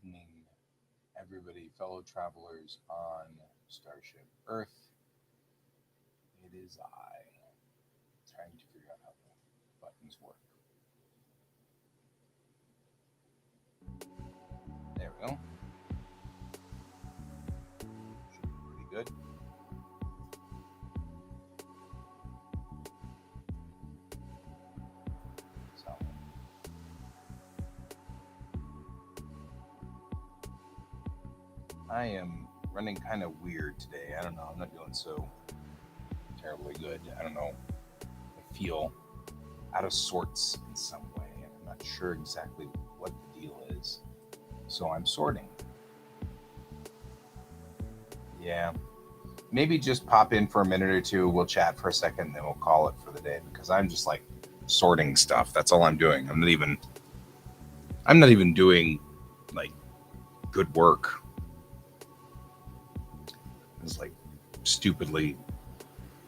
evening, everybody, fellow travelers on Starship Earth. It is I, trying to figure out how the buttons work. There we go. Should be pretty good. So, I am running kind of weird today. I don't know. I'm not doing so terribly good. I don't know. I feel out of sorts in some way, and I'm not sure exactly what the deal is. So I'm sorting. Yeah. Maybe just pop in for a minute or two. We'll chat for a second, then we'll call it for the day because I'm just like sorting stuff. That's all I'm doing. I'm not even doing like good work. It's like stupidly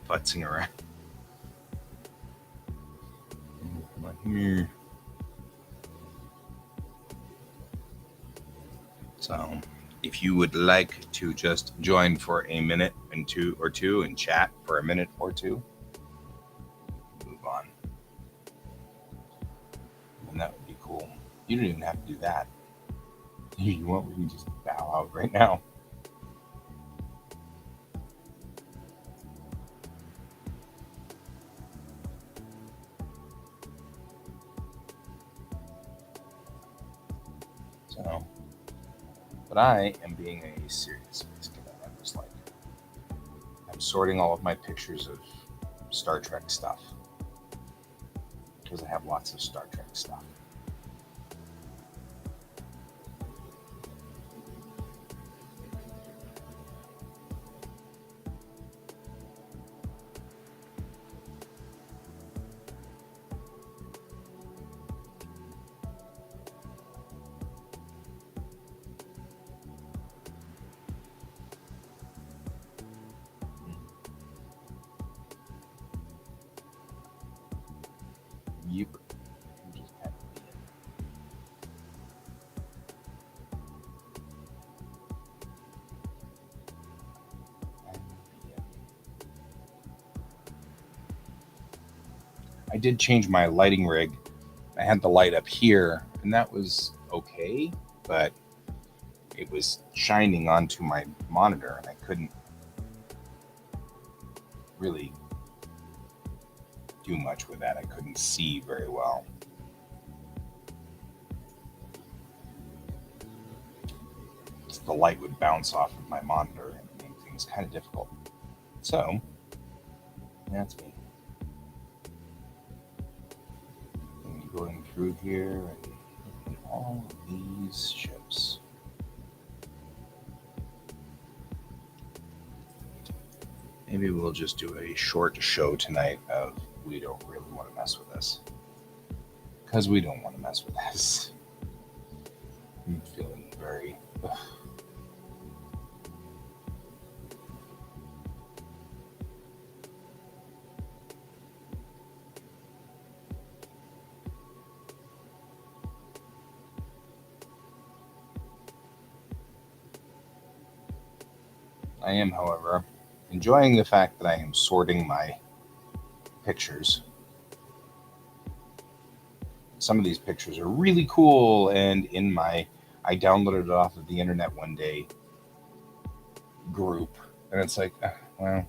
futzing around. Come on here. So if you would like to just join for a minute and two and chat for a minute or two, move on. And that would be cool. You don't even have to do that. You want, we can just bow out right now. So, but I am being a serious space cadet. I'm sorting all of my pictures of Star Trek stuff because I have lots of Star Trek stuff. Yep. Just kind of be it. I did change my lighting rig. I had the light up here, and that was okay, but it was shining onto my monitor, and I couldn't really do much with that. I couldn't see very well. The light would bounce off of my monitor and make things kind of difficult. So, that's me. And going through here and looking at all of these ships. Maybe we'll just do a short show tonight of we don't really want to mess with this. Because we don't want to mess with this. I'm feeling very... I am, however, enjoying the fact that I am sorting my pictures. Some of these pictures are really cool, and I downloaded it off of the internet one day group, and it's like, well,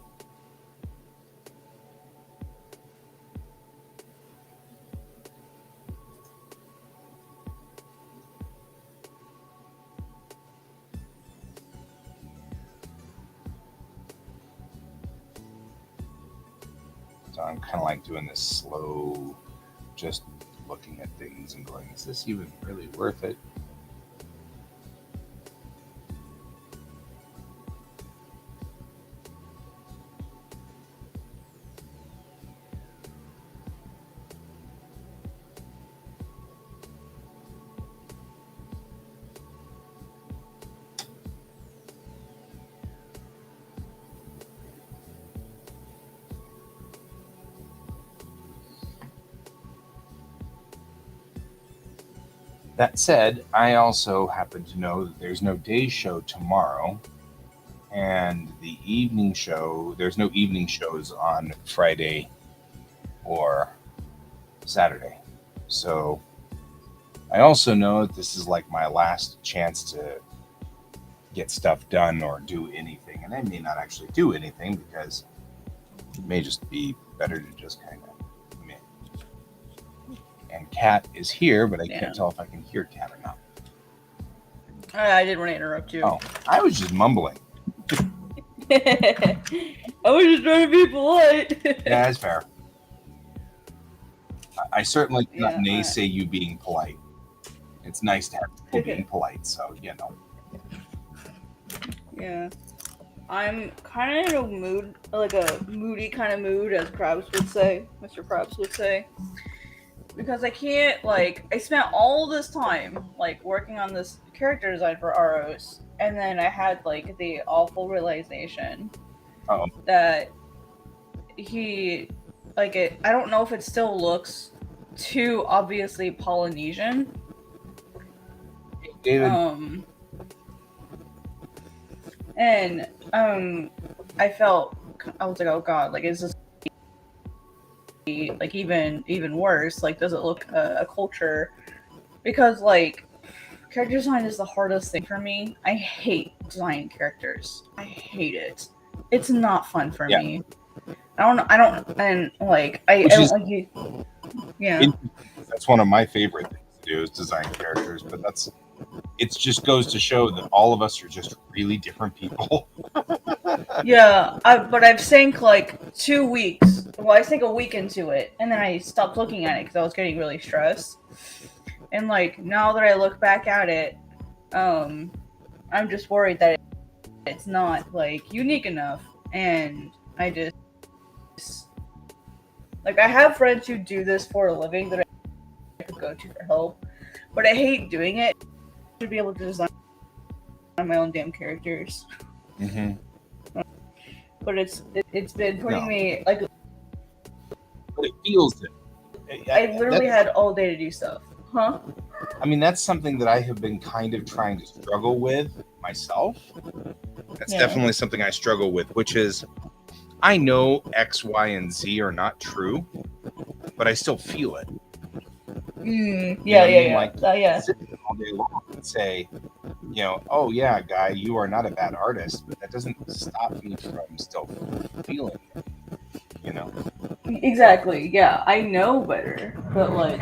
so I'm kind of like doing this slow, just looking at things and going, is this even really worth it? That said, I also happen to know that there's no day show tomorrow, and there's no evening shows on Friday or Saturday. So I also know that this is like my last chance to get stuff done or do anything. And I may not actually do anything because it may just be better to just kind of meh. And Kat is here, but I can't tell if I can hear Kat or not. I didn't want to interrupt you. Oh, I was just mumbling. I was just trying to be polite. Yeah, that's fair. I certainly cannot naysay you being polite. It's nice to have people being polite, so you know. Yeah. I'm kind of in a mood, like a moody kind of mood, as Krabs would say, Mr. Krabs would say. Because I can't, like, I spent all this time, like, working on this character design for Aros, and then I had, like, the awful realization that he, like, I don't know if it still looks too obviously Polynesian. David. And I was like, oh god, like, is this like even worse? Like, does it look a culture? Because, like, character design is the hardest thing for me. I hate designing characters. I hate it. It's not fun for me. I don't, and like, I don't like you. Yeah. That's one of my favorite things to do is design characters, but it just goes to show that all of us are just really different people. Yeah, but I've sank like 2 weeks. Well, I sank a week into it, and then I stopped looking at it because I was getting really stressed. And like, now that I look back at it, I'm just worried that it's not like unique enough, and I just like, I have friends who do this for a living that I could go to for help, but I hate doing it. I should be able to design my own damn characters. Mm-hmm. But it's been putting me like. But it feels it. I literally had all day to do stuff. Huh? I mean, that's something that I have been kind of trying to struggle with myself. That's definitely something I struggle with, which is I know X, Y, and Z are not true, but I still feel it. Yeah. Like, sit all day long and say, oh yeah, guy, you are not a bad artist, but that doesn't stop me from still feeling it. Exactly. Yeah, I know better, but like,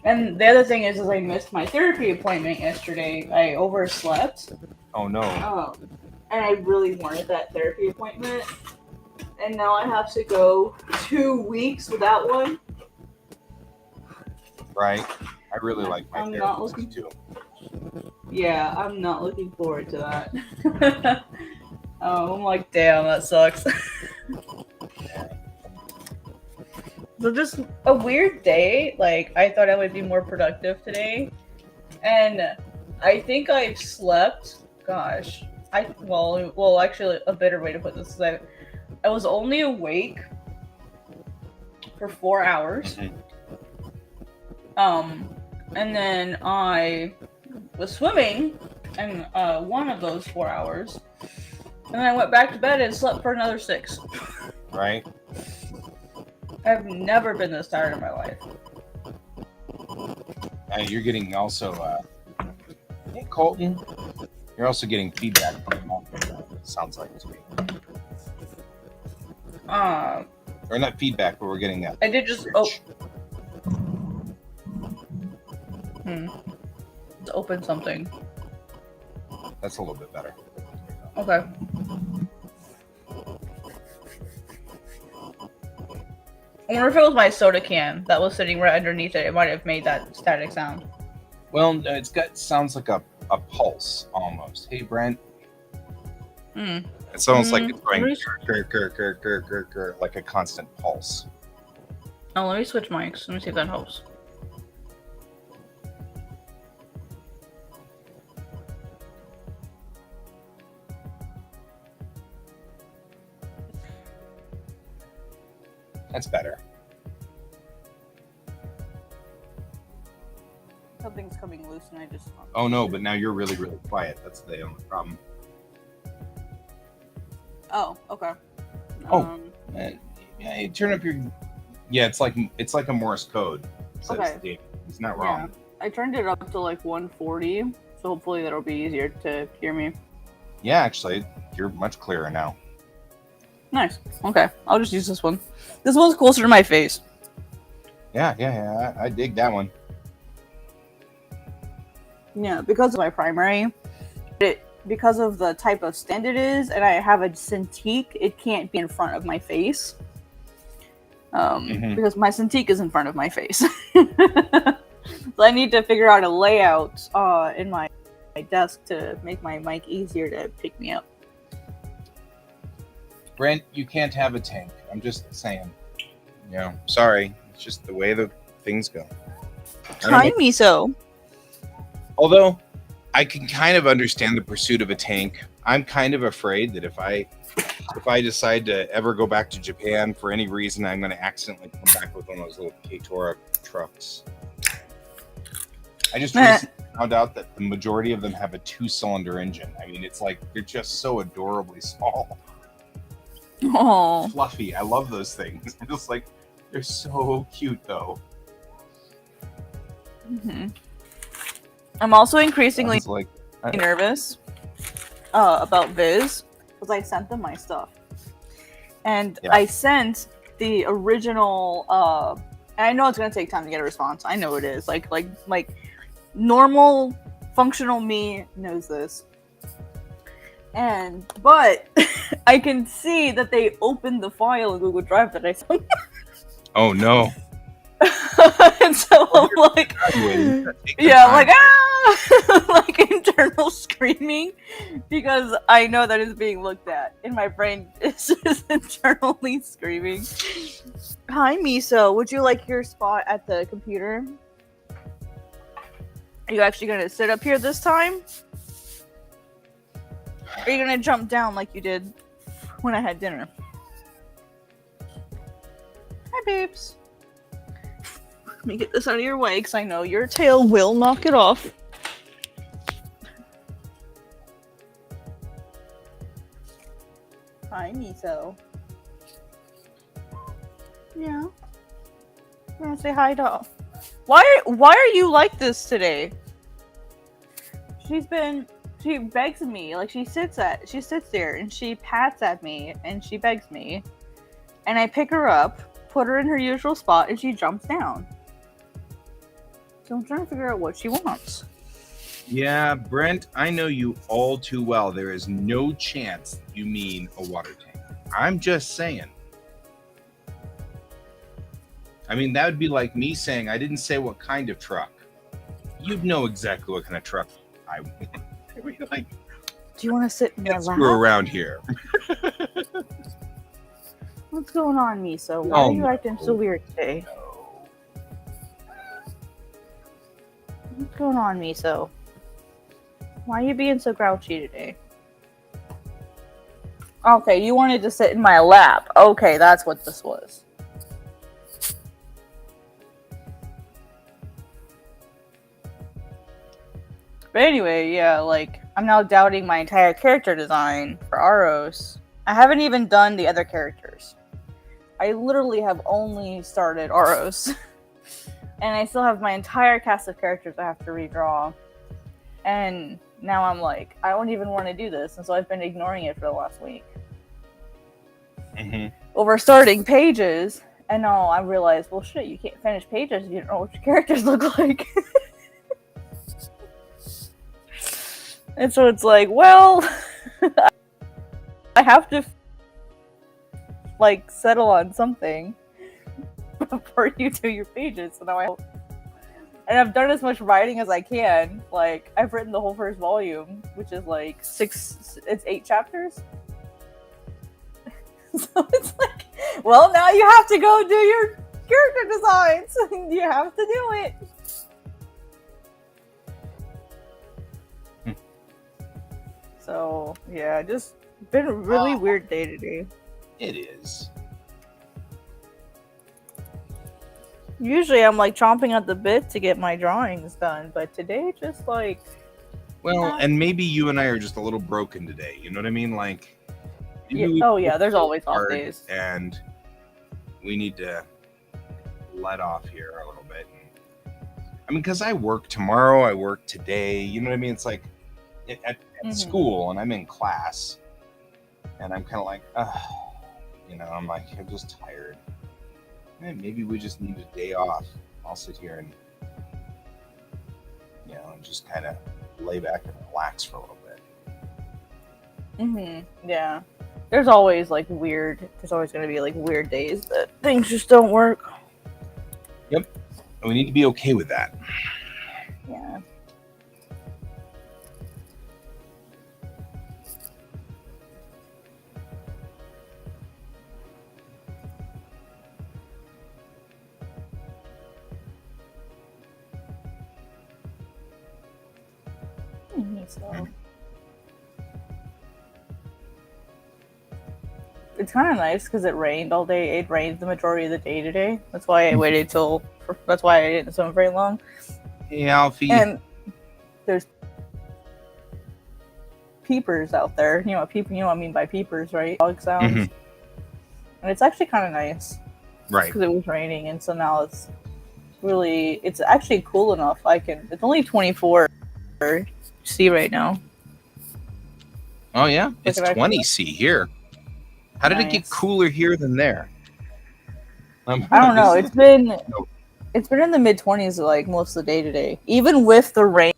and the other thing is I missed my therapy appointment yesterday. I overslept. Oh no. And I really wanted that therapy appointment, and now I have to go 2 weeks without one. Right. I really like my therapist too. Yeah, I'm not looking forward to that. I'm like, damn, that sucks. So just a weird day. Like, I thought I would be more productive today, and I think I've slept. Gosh, well, actually, a better way to put this is I was only awake for 4 hours. And then I was swimming in one of those 4 hours, and then I went back to bed and slept for another 6. Right. I've never been this tired in my life. You're getting also, hey Colton, you're also getting feedback from the mom. Sounds like to me. Or not feedback, but we're getting that. I did just open something. That's a little bit better. Okay. I wonder if it was my soda can that was sitting right underneath it. It might have made that static sound. Well, sounds like a pulse almost. Hey, Brent. It's almost like it's going like a constant pulse. Oh, let me switch mics. Let me see if that helps. That's better. Something's coming loose, and I just. Oh no! But now you're really, really quiet. That's the only problem. Oh, okay. Yeah, you turn up your. Yeah, it's like a Morse code. Says Okay. David. He's not wrong. I turned it up to like 140, so hopefully that'll be easier to hear me. Yeah, actually, you're much clearer now. Nice. Okay, I'll just use this one. This one's closer to my face. Yeah. I dig that one. Yeah, because of my primary, because of the type of stand it is, and I have a Cintiq, it can't be in front of my face. Because my Cintiq is in front of my face. So I need to figure out a layout in my desk to make my mic easier to pick me up. Brent, you can't have a tank. I'm just saying. Sorry. It's just the way the things go. Hi, Miso. Although, I can kind of understand the pursuit of a tank. I'm kind of afraid that if I decide to ever go back to Japan for any reason, I'm going to accidentally come back with one of those little K-Tora trucks. I just recently found out that the majority of them have a 2-cylinder engine. I mean, it's like they're just so adorably small. Oh, Fluffy. I love those things. I'm just like, they're so cute, though. Mm-hmm. I'm also increasingly nervous about Viz because I sent them my stuff, and I sent the original. And I know it's gonna take time to get a response. I know it is. Like normal, functional me knows this. But I can see that they opened the file in Google Drive that I sent. Oh no. And so I'm like, like internal screaming because I know that it's being looked at, and my brain is just internally screaming. Hi, Miso. Would you like your spot at the computer? Are you actually gonna sit up here this time? Or are you gonna jump down like you did when I had dinner? Hi, babes. Let me get this out of your way because I know your tail will knock it off. Hi, Miso. Yeah. I'm gonna say hi to. Why are you like this today? She begs me, like she sits there and she pats at me and she begs me, and I pick her up, put her in her usual spot, and she jumps down. So I'm trying to figure out what she wants. Yeah, Brent, I know you all too well. There is no chance you mean a water tank. I'm just saying. I mean, that would be like me saying I didn't say what kind of truck. You'd know exactly what kind of truck I want. Like, do you want to sit in my lap? We're around here. What's going on, Miso? Why are you acting so weird today? What's going on, Miso? Why are you being so grouchy today? Okay, you wanted to sit in my lap. Okay, that's what this was. But anyway, yeah, like, I'm now doubting my entire character design for Aros. I haven't even done the other characters. I literally have only started Aros. And I still have my entire cast of characters I have to redraw. And now I'm like, I don't even want to do this. And so I've been ignoring it for the last week. Mm-hmm. Over starting pages. And now I realized, well, shit, you can't finish pages if you don't know what your characters look like. And so it's like, well, I have to, like, settle on something before you do your pages. So now and I've done as much writing as I can. Like, I've written the whole first volume, which is like it's 8 chapters. So it's like, well, now you have to go do your character designs. You have to do it. So, yeah, just been a really weird day today. It is. Usually I'm like chomping at the bit to get my drawings done, but today just like Well, nah. and maybe you and I are just a little broken today. You know what I mean? Like maybe Yeah, we oh both yeah, there's worked always off hard days. and we need to let off here a little bit. I mean, because I work tomorrow, I work today. You know what I mean? It's like at school, and I'm in class, and I'm kind of like, I'm like, I'm just tired. Man, maybe we just need a day off. I'll sit here and just kind of lay back and relax for a little bit. Yeah. There's always like there's always going to be like weird days that things just don't work. Yep. And we need to be okay with that. Yeah. So it's kind of nice because it rained all day. It rained the majority of the day today. That's why I waited that's why I didn't swim very long. Hey, Alfie. And there's peepers out there. You know what I mean by peepers, right? Dog sounds. And it's actually kind of nice. Right. Because it was raining, and so now it's actually cool enough. It's only 24 C right now. Oh yeah? It's 20 C here. How did it get cooler here than there? I don't know. It's been in the mid-20s like most of the day today. Even with the rain,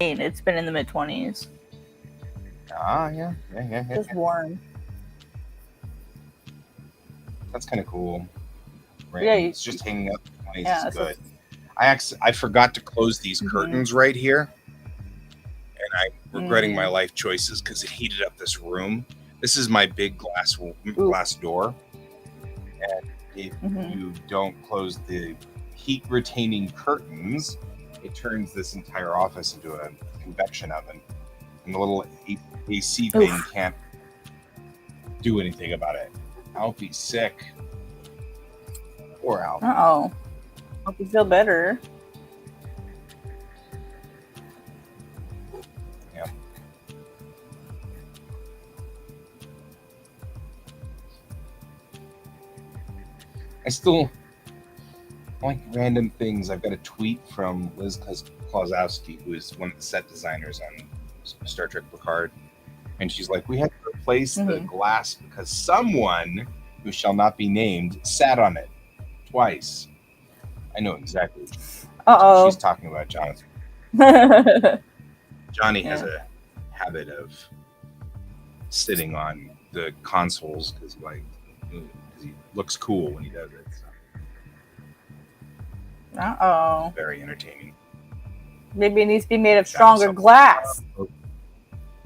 it's been in the mid-20s. Ah, yeah. Just warm. That's kind of cool. Right? Yeah, it's just hanging up. Yeah, is good. I forgot to close these curtains right here, and I'm regretting my life choices because it heated up this room. This is my big glass door, and if you don't close the heat-retaining curtains, it turns this entire office into a convection oven, and the little AC thing can't do anything about it. Alfie's sick. Poor Alfie. Uh-oh. Hope you feel better. Yeah. I still like random things. I've got a tweet from Liz Klosowski, who is one of the set designers on Star Trek Picard. And she's like, we had to replace the glass because someone who shall not be named sat on it twice. I know exactly what she's talking about, Jonathan. Johnny has a habit of sitting on the consoles because he looks cool when he does it. So. Very entertaining. Maybe it needs to be made of stronger glass.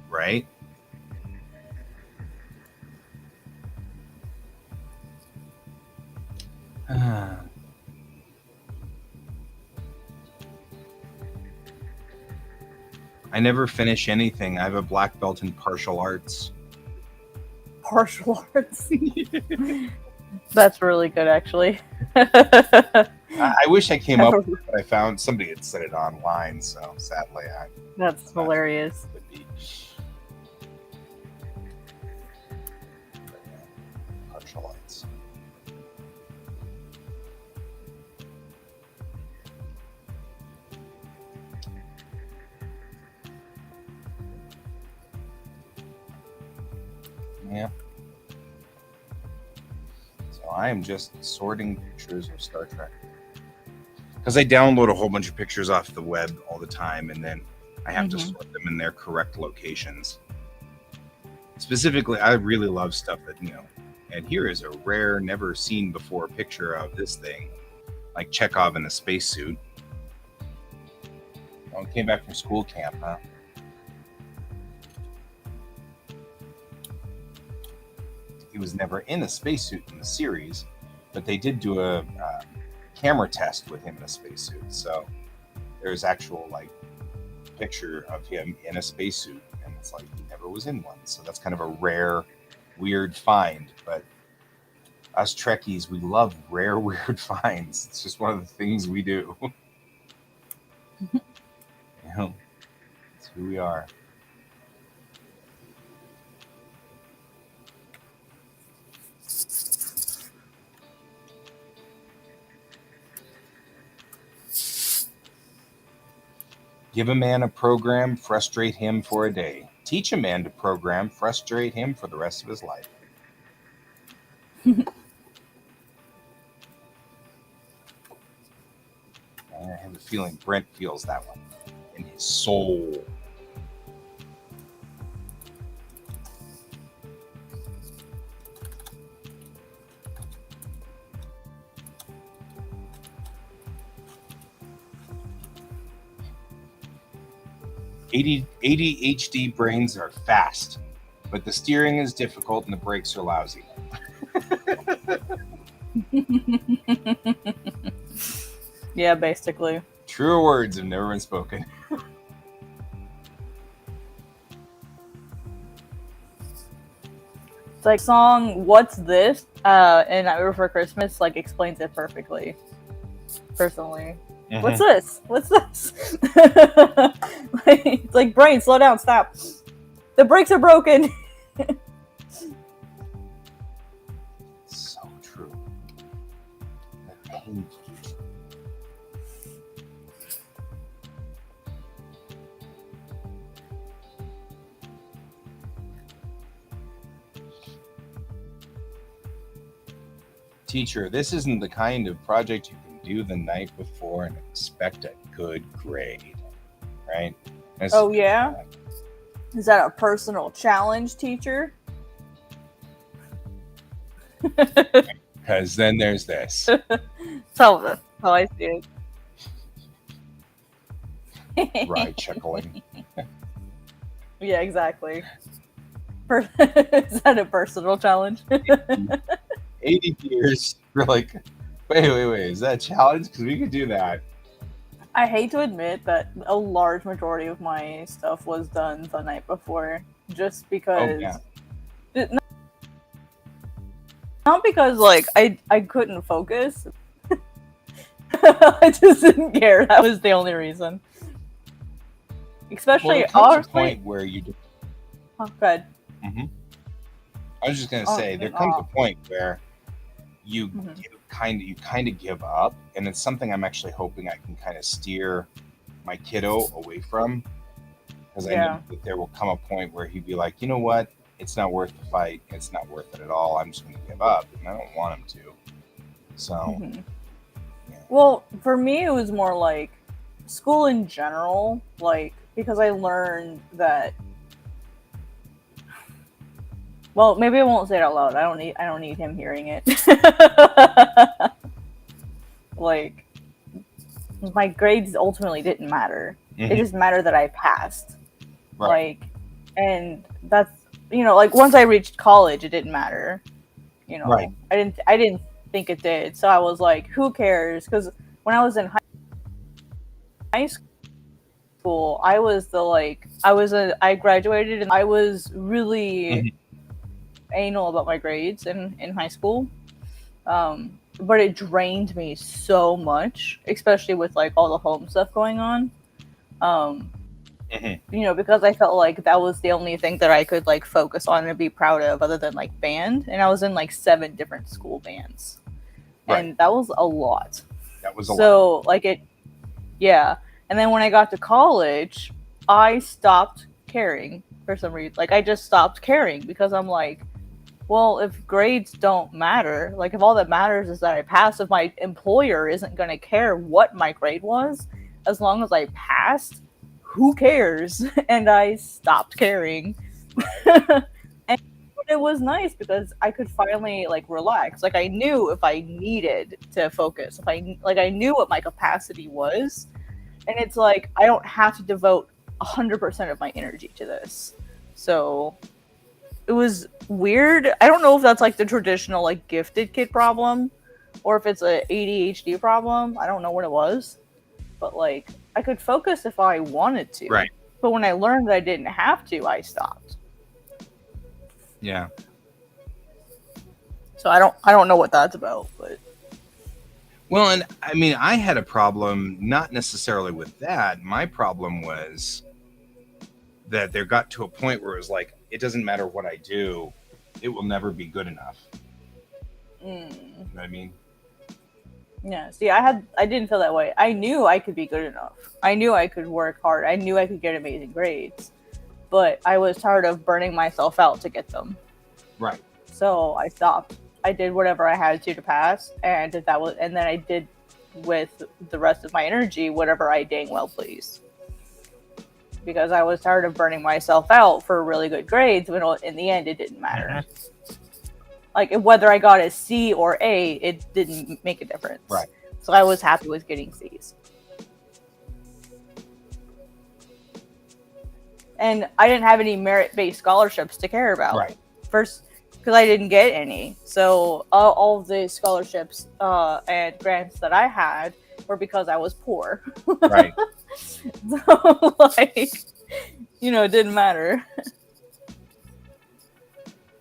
Right? I never finish anything. I have a black belt in partial arts. Partial arts? That's really good, actually. I wish I came up with it, but I found somebody had said it online, so sadly That's hilarious. Partial arts. Yeah. So I am just sorting pictures of Star Trek. Because I download a whole bunch of pictures off the web all the time, and then I have to sort them in their correct locations. Specifically, I really love stuff that, and here is a rare, never seen before picture of this thing, like Chekhov in a spacesuit. Oh, came back from school camp, huh? He was never in a spacesuit in the series, but they did do a camera test with him in a spacesuit. So there's actual picture of him in a spacesuit, and it's like he never was in one. So that's kind of a rare, weird find. But Us Trekkies, we love rare, weird finds. It's just one of the things we do. You know, it's who we are. Give a man a program, frustrate him for a day. Teach a man to program, frustrate him for the rest of his life. I have a feeling Brent feels that one in his soul. ADHD brains are fast, but the steering is difficult and the brakes are lousy. Yeah, basically. Truer words have never been spoken. It's like song "What's This?" and "Nightmare Before Christmas" like explains it perfectly. Personally, what's this? What's this? It's like, brain, slow down, stop. The brakes are broken. So true. Painful. Teacher, this isn't the kind of project you can do the night before and expect a good grade, right? That's Oh yeah? Is that a personal challenge, teacher? because then there's this. How I see it. Right, chuckling. Yeah, exactly. Is that a personal challenge? 80 years. We're like, wait, is that a challenge? Because we could do that. I hate to admit that a large majority of my stuff was done the night before, just because. Oh, yeah. Not because like I couldn't focus. I just didn't care. That was the only reason. Especially, Well, there comes a point where you do. Oh, good. Mm-hmm. I was just gonna say there comes a point where you kind of give up, and it's something I'm actually hoping I can kind of steer my kiddo away from, because I know that there will come a point where he'd be like, you know what, it's not worth the fight, it's not worth it at all, I'm just gonna give up, and I don't want him to. So yeah. Well, for me it was more like school in general, like, because I learned that, well, maybe I won't say it out loud. I don't need him hearing it. Like, my grades ultimately didn't matter. It just mattered that I passed. Right. Like, and that's, you know, like, once I reached college, it didn't matter. You know, right. I didn't think it did. So I was like, who cares? Because when I was in high school, I was I graduated and I was really anal about my grades in high school. But it drained me so much, especially with like all the home stuff going on. You know, because I felt like that was the only thing that I could like focus on and be proud of, other than like band. And I was in like 7 different school bands, and that was a lot. That was a lot. So like it, yeah. And then when I got to college, I stopped caring for some reason. Like, I just stopped caring because I'm like, well, if grades don't matter, like, if all that matters is that I pass, if my employer isn't going to care what my grade was, as long as I passed, who cares? And I stopped caring. And it was nice because I could finally like relax. Like, I knew if I needed to focus, I knew what my capacity was. And it's like, I don't have to devote 100% of my energy to this. So it was weird. I don't know if that's like the traditional like gifted kid problem, or if it's a ADHD problem. I don't know what it was. But like, I could focus if I wanted to. Right. But when I learned that I didn't have to, I stopped. Yeah. So I don't know what that's about, but Well, and I mean, I had a problem, not necessarily with that. My problem was that there got to a point where it was like, it doesn't matter what I do, it will never be good enough. You know what I mean? yeah. See, I didn't feel that way. I knew I could be good enough. I knew I could work hard. I knew I could get amazing grades, but I was tired of burning myself out to get them. Right. So I stopped. I did whatever I had to pass, and then I did with the rest of my energy whatever I dang well pleased. Because I was tired of burning myself out for really good grades when in the end it didn't matter. Like whether I got a C or A, it didn't make a difference. Right. So I was happy with getting C's. And I didn't have any merit-based scholarships to care about. Right. First, because I didn't get any. So all of the scholarships and grants that I had were because I was poor. Right. So, like, it didn't matter.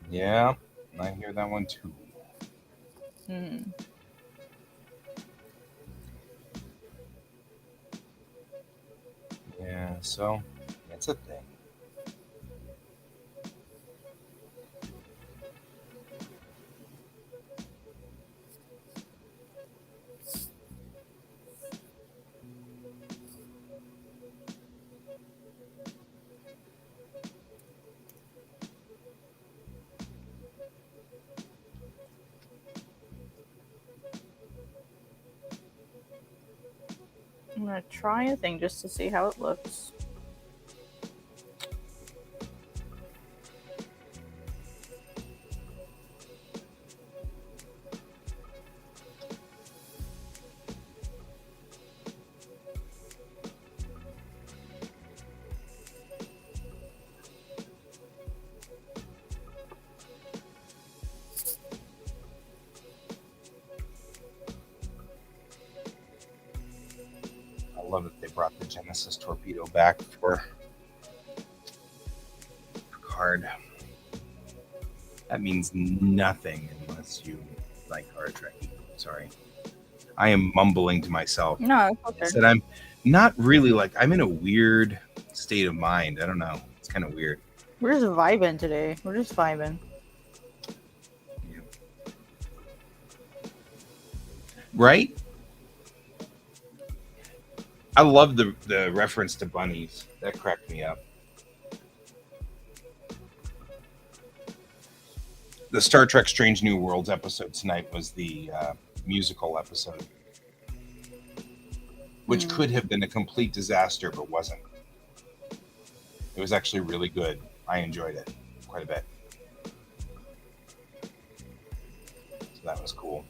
Yeah, I hear that one too. Hmm. Yeah, so it's a thing. I'm gonna try a thing just to see how it looks. I love that they brought the Genesis torpedo back for Picard. That means nothing unless you like Star Trek. Sorry. I am mumbling to myself. No, it's I okay. said I'm not really like, I'm in a weird state of mind. I don't know. It's kind of weird. We're just vibing today. We're just vibing. Yeah. Right? I love the reference to bunnies. That cracked me up. The Star Trek Strange New Worlds episode tonight was the musical episode, which could have been a complete disaster, but wasn't. It was actually really good. I enjoyed it quite a bit. So that was cool.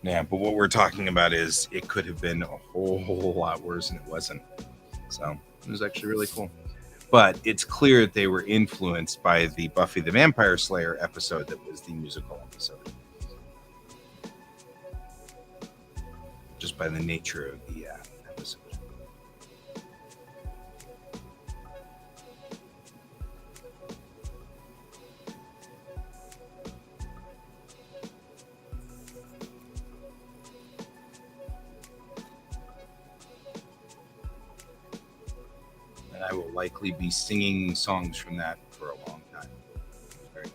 Yeah, but what we're talking about is it could have been a whole lot worse, and it wasn't. So it was actually really cool. But it's clear that they were influenced by the Buffy the Vampire Slayer episode that was the musical episode. Just by the nature of the episode. And I will likely be singing songs from that for a long time. Very cool.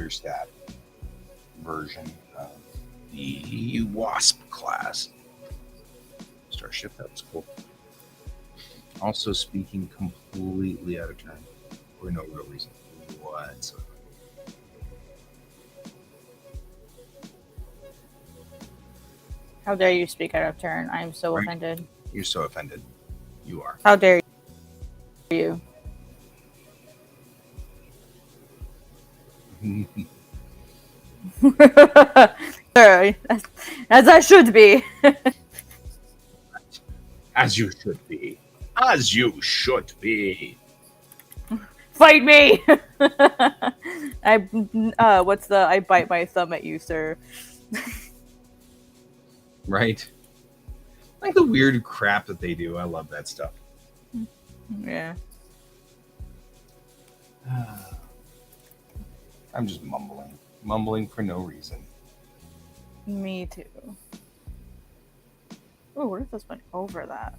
stat version of the Wasp class starship. That was cool. Also speaking completely out of turn for no real reason whatsoever. How dare you speak out of turn? I am so Right. offended. You're so offended. You are. How dare you? As I should be. As you should be. As you should be. Fight me! I bite my thumb at you, sir. Right? Like the weird crap that they do. I love that stuff. Yeah. I'm just mumbling. Mumbling for no reason. Me too. Oh, what if this went over that?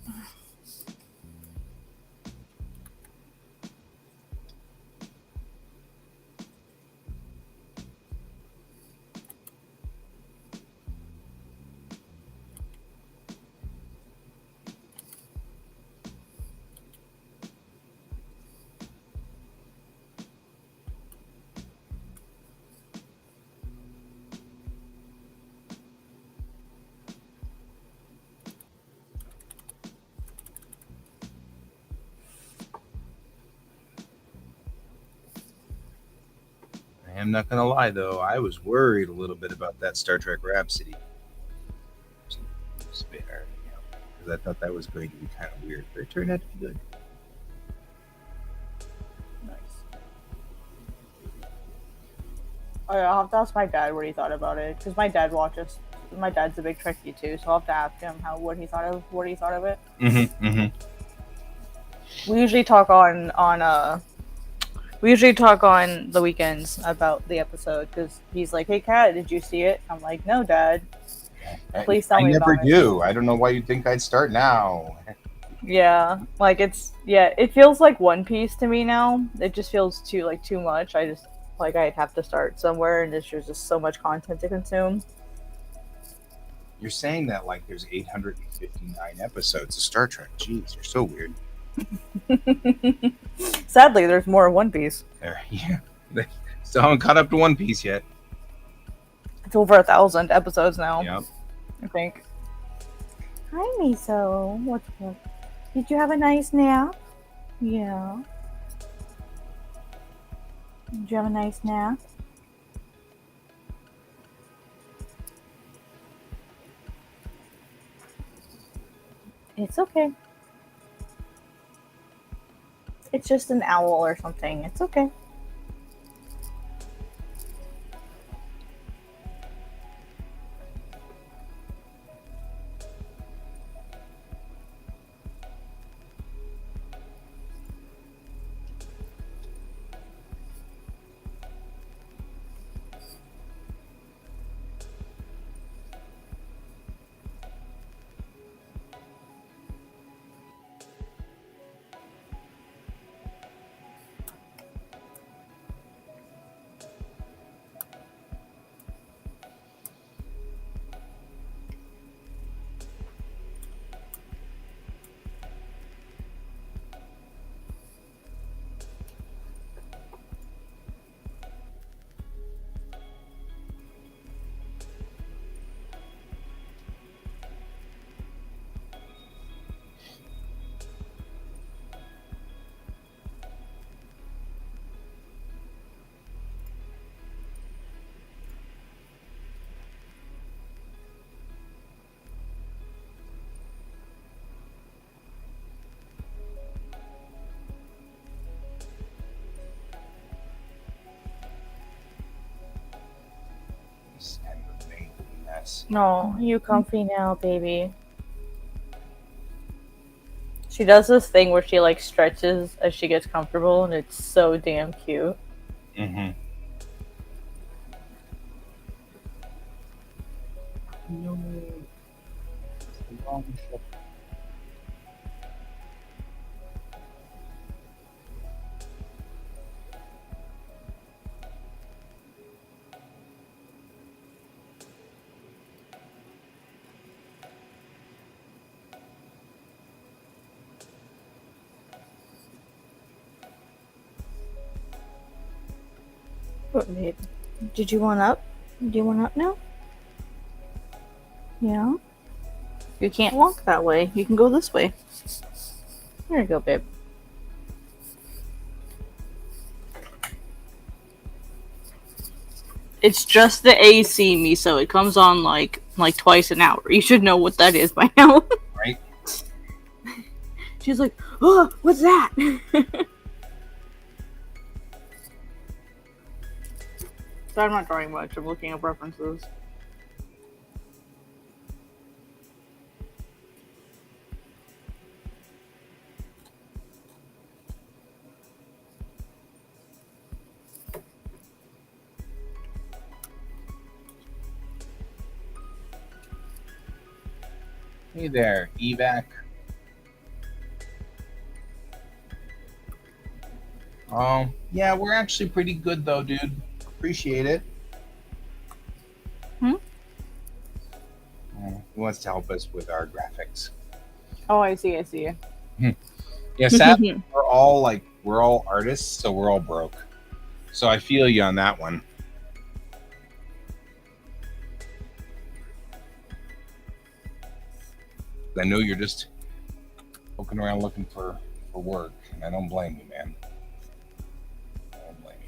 I am not gonna lie though, I was worried a little bit about that Star Trek Rhapsody. Because I thought that was going to be kind of weird, but it turned out to be good. Nice. Oh, yeah, I'll have to ask my dad what he thought about it, because my dad watches. My dad's a big Trekkie too, so I'll have to ask him what he thought of it. Mm-hmm. Mm-hmm. We usually talk on the weekends about the episode, because he's like, "Hey, Kat, did you see it?" I'm like, "No, Dad. Please tell me I never about it." do. I don't know why you'd think I'd start now. Yeah, like it feels like One Piece to me now. It just feels too much. I just I'd have to start somewhere, and there's just so much content to consume. You're saying that like there's 859 episodes of Star Trek. Jeez, you're so weird. Sadly, there's more of One Piece. There, yeah. Still haven't caught up to One Piece yet. It's over 1,000 episodes now. Yep. I think. Hi, Miso. What's up? Did you have a nice nap? Yeah. Did you have a nice nap? It's okay. It's just an owl or something. It's okay. No, you comfy now, baby. She does this thing where she stretches as she gets comfortable, and it's so damn cute. Mm-hmm. No. It's the wrong ship. What, babe? Did you want up? Do you want up now? Yeah? You can't walk that way. You can go this way. There you go, babe. It's just the AC, Miso. It comes on like twice an hour. You should know what that is by now. Right? She's like, oh, what's that? So I'm not drawing much. I'm looking up references. Hey there, evac. Yeah, we're actually pretty good though, dude. Appreciate it. He wants to help us with our graphics. Oh, I see. I see. Yeah, sadly, we're all artists, so we're all broke. So I feel you on that one. I know you're just poking around looking for work, and I don't blame you, man. I don't blame you.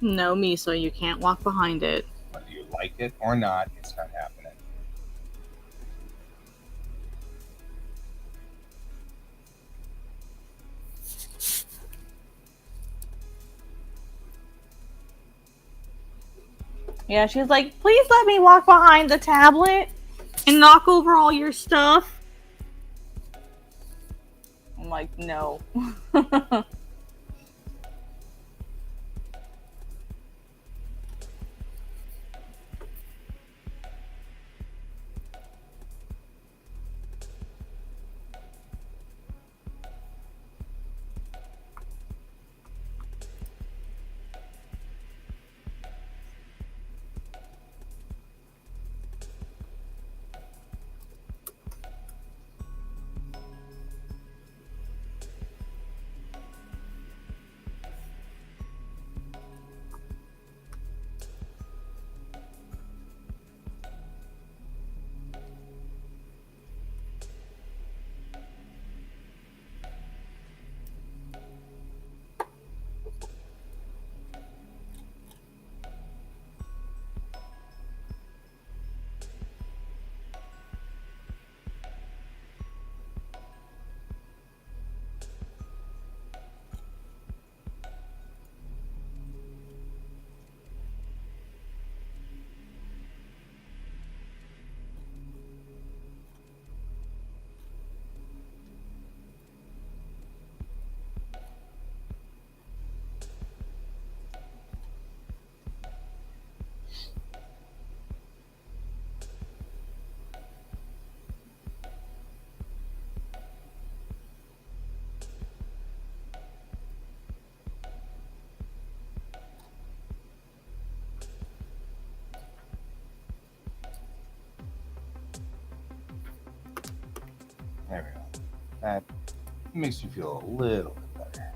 No, Miso, you can't walk behind it. Whether you like it or not, it's not happening. Yeah, she's like, please let me walk behind the tablet and knock over all your stuff. I'm like, no. There we go. That makes you feel a little bit better.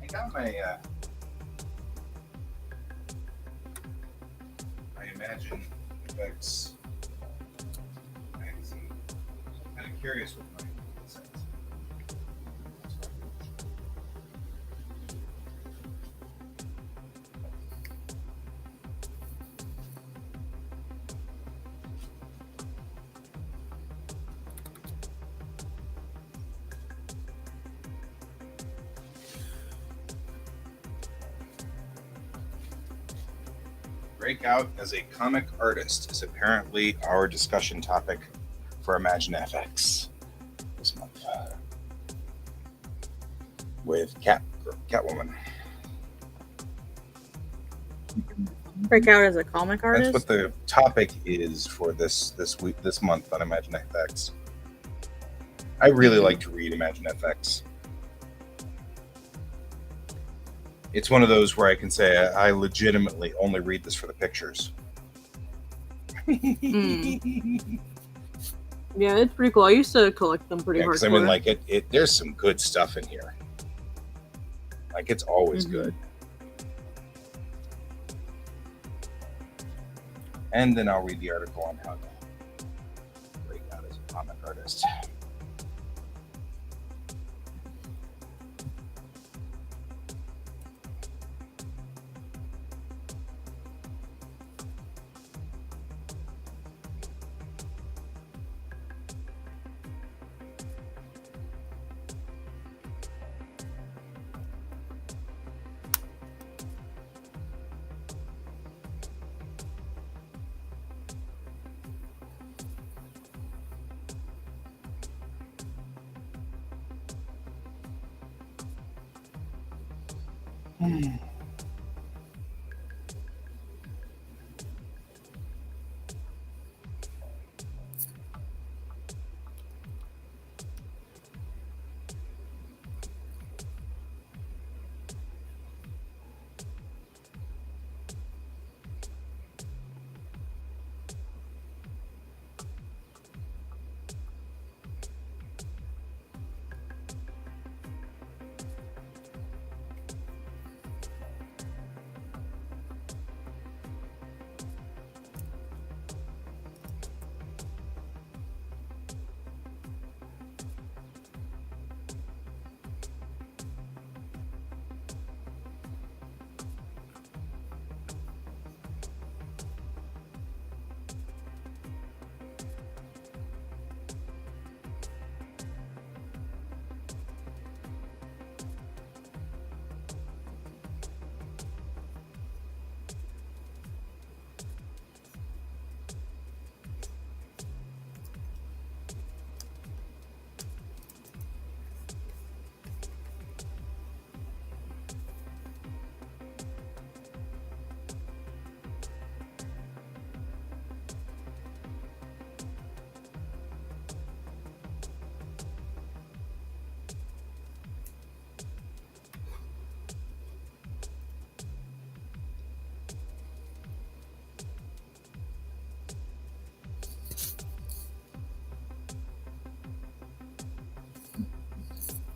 got my Imagine Effects magazine. I'm kind of curious what my it says. Break out as a comic artist is apparently our discussion topic for Imagine FX this month with Catwoman. Break out as a comic artist. That's what the topic is for this month on Imagine FX. I really like to read Imagine FX. It's one of those where I can say I legitimately only read this for the pictures. Yeah, it's pretty cool. I used to collect them pretty hardcore. I mean, like it. There's some good stuff in here. Like it's always good. And then I'll read the article on how to break out as a comic artist.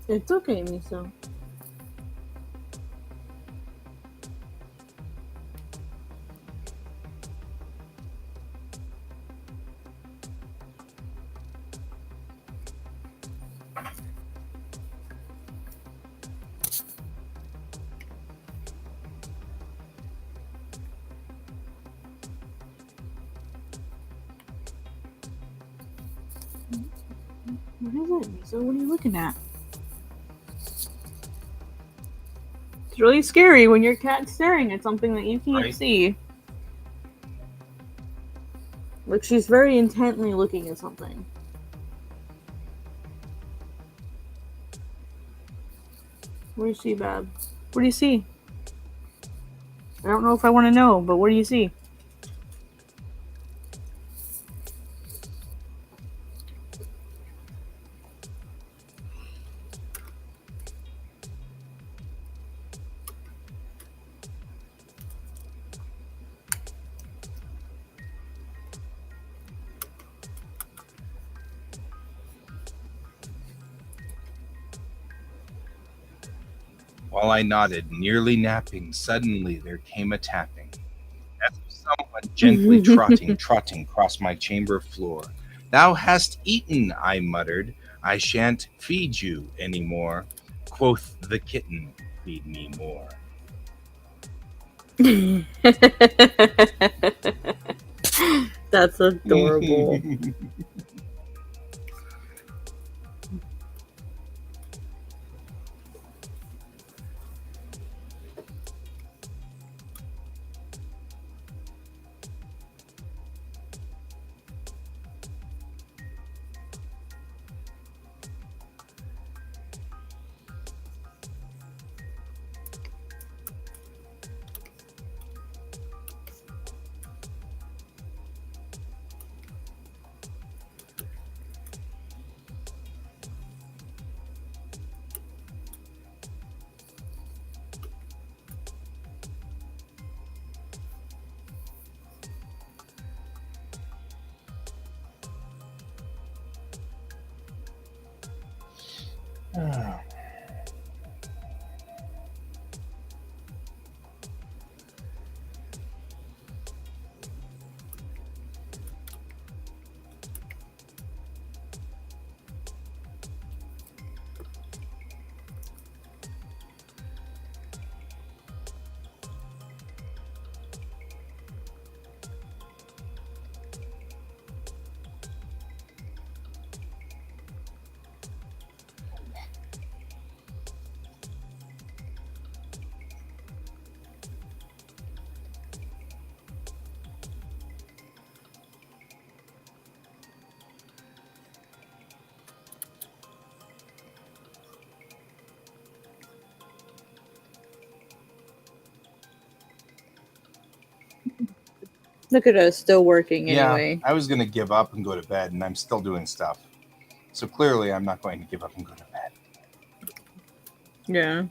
It's okay, Miso. What is it, Miso? What are you looking at? It's really scary when your cat's staring at something that you can't see. Like she's very intently looking at something. What do you see, Bab? What do you see? I don't know if I want to know, but what do you see? While I nodded, nearly napping, suddenly there came a tapping, as of someone gently trotting across my chamber floor. Thou hast eaten, I muttered. I shan't feed you any more. Quoth the kitten, feed me more. That's adorable. Look at us, still working Yeah, anyway. I was going to give up and go to bed, and I'm still doing stuff. So clearly, I'm not going to give up and go to bed. Yeah.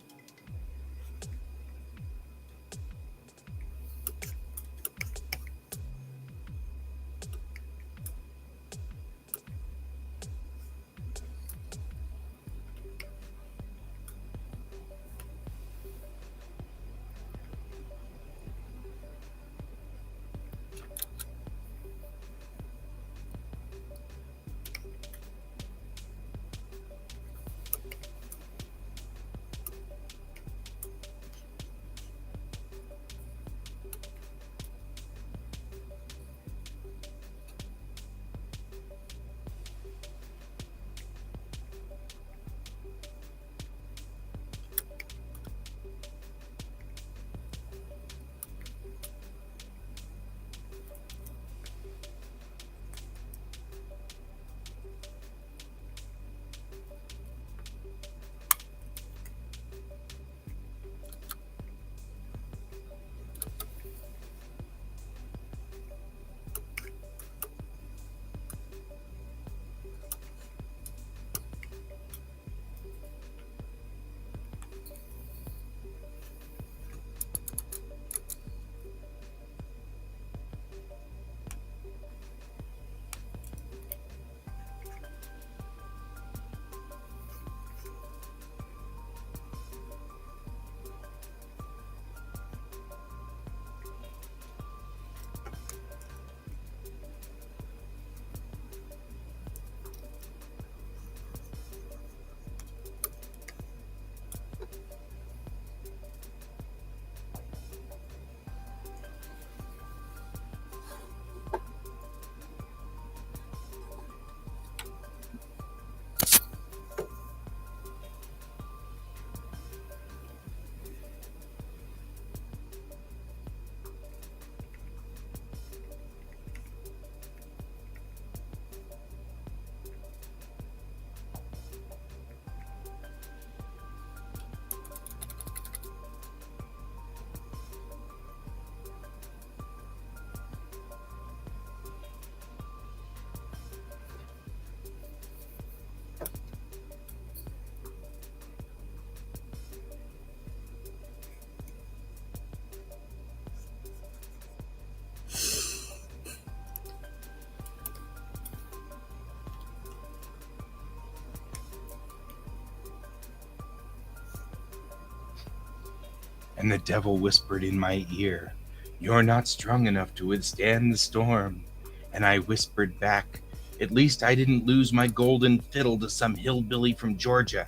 And the devil whispered in my ear, "You're not strong enough to withstand the storm." And I whispered back, "At least I didn't lose my golden fiddle to some hillbilly from Georgia."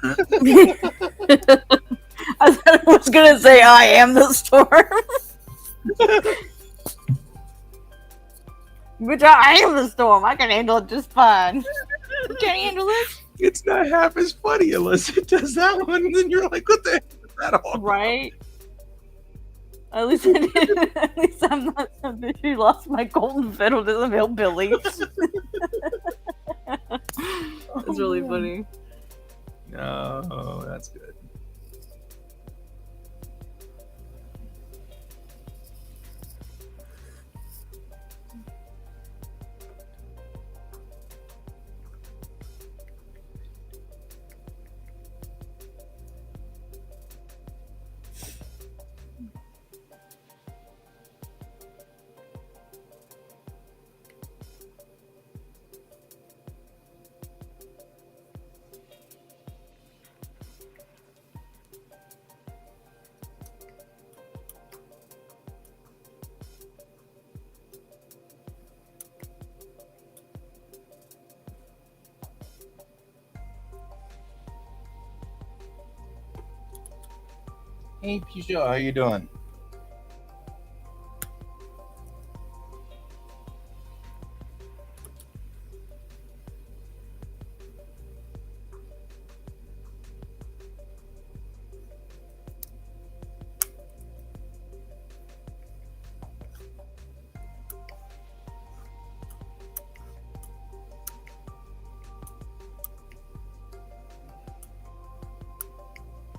I thought I was gonna say I am the storm. Which I am the storm. I can handle it just fine. You can't handle this? It's not half as funny unless it does that one, and then you're like, what the heck is that all about? Right? At least I did. At least I'm not some bitch who lost my golden fiddle to some hillbillies. That's really funny. No, that's good. Hey, Peugeot, how you doing?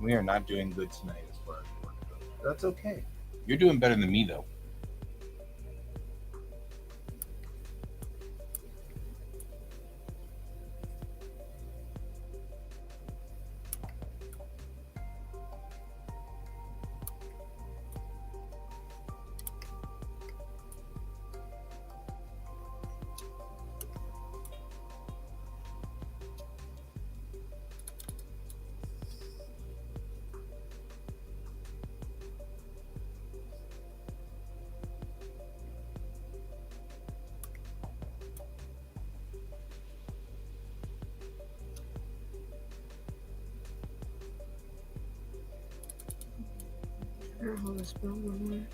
We are not doing good tonight as far as work goes. That's okay. You're doing better than me, though. How to spell one.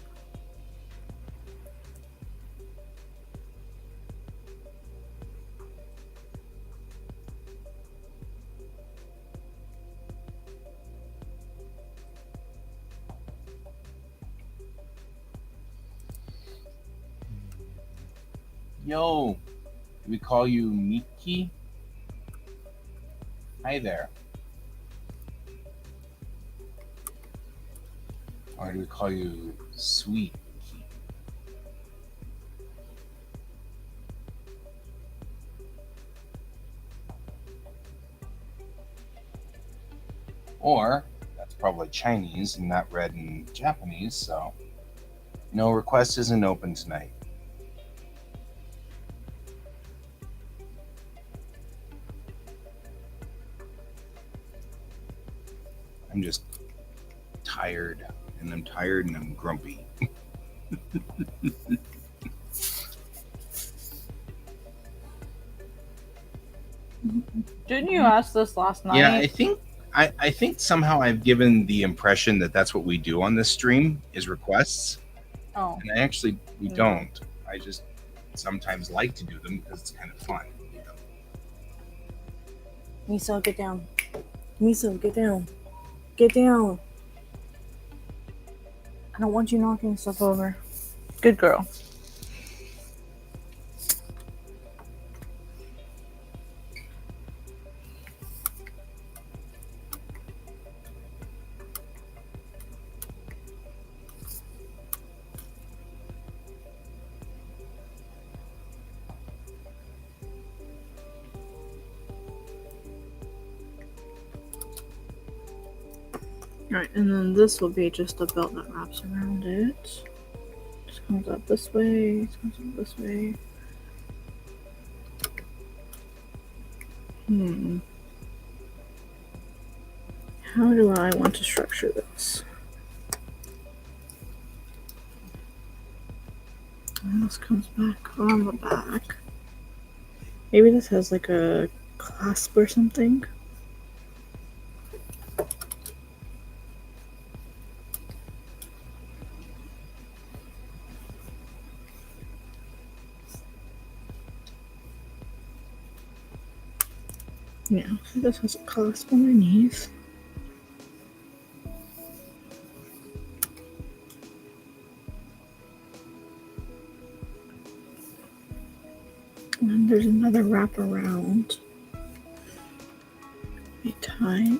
Yo, do we call you Miki? Hi there. Or do we call you Sweet? Or that's probably Chinese and not read in Japanese, so no request isn't open tonight. I'm just tired, and I'm tired and I'm grumpy. Didn't you ask this last night? Yeah, I think somehow I've given the impression that that's what we do on this stream is requests, Oh. and we don't. I just sometimes like to do them because it's kind of fun. You know? Miso, get down. Miso, get down. Get down. I don't want you knocking stuff over. Good girl. Right, and then this will be just a belt that wraps around it. Just comes up this way, comes up this way. How do I want to structure this? And this comes back on the back. Maybe this has like a clasp or something. Yeah, so this has a clasp underneath. And then there's another wrap around. Be tied.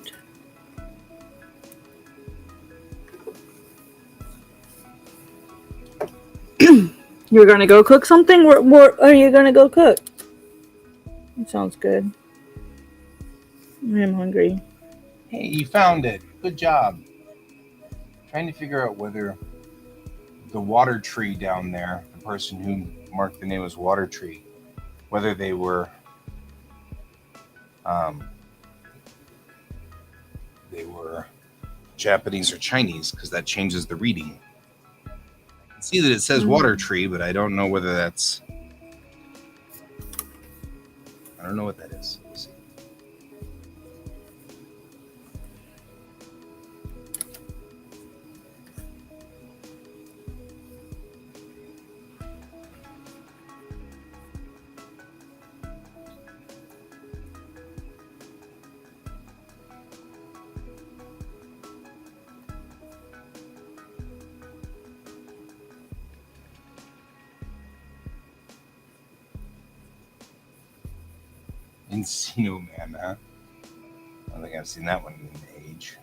You're gonna go cook something? What are you gonna go cook? That sounds good. I am hungry. Hey, you found it. Good job. Trying to figure out whether the water tree down there, the person who marked the name as Water Tree, whether they were Japanese or Chinese, because that changes the reading. I can see that it says Water Tree, but I don't know whether that's... I don't know what that is. Let's see. Encino Man, huh? I don't think I've seen that one in age.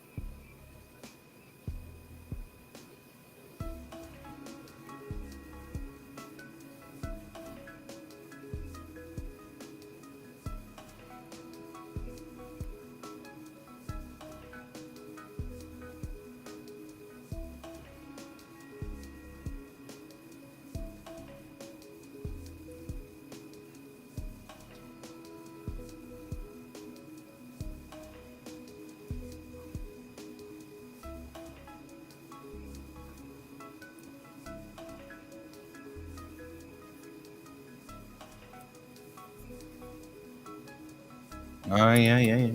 Oh, yeah.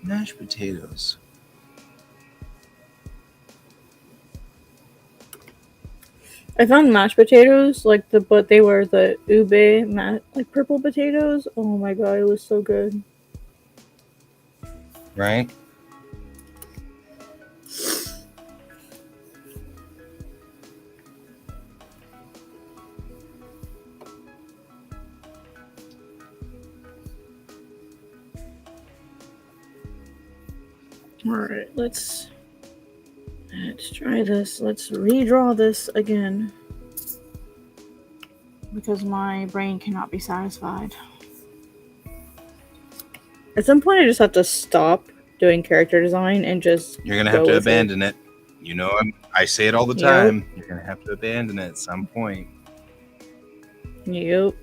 Mashed potatoes. I found mashed potatoes, but they were the ube, like purple potatoes. Oh my god, it was so good. Right? Alright, let's try this. Let's redraw this again. Because my brain cannot be satisfied. At some point I just have to stop doing character design and just You're gonna have to abandon it. You know, I say it all the time. You're gonna have to abandon it at some point. Yep.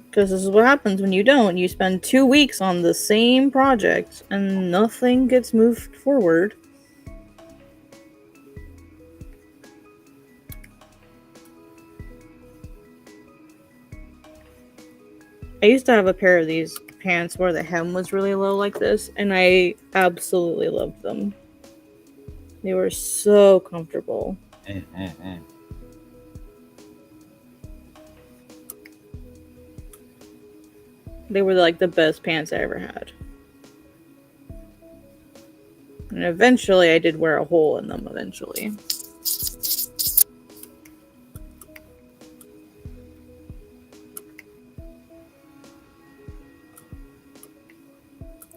Because this is what happens when you don't. You spend 2 weeks on the same project and nothing gets moved forward. I used to have a pair of these pants where the hem was really low like this, and I absolutely loved them. They were so comfortable. They were like the best pants I ever had. And eventually I did wear a hole in them eventually.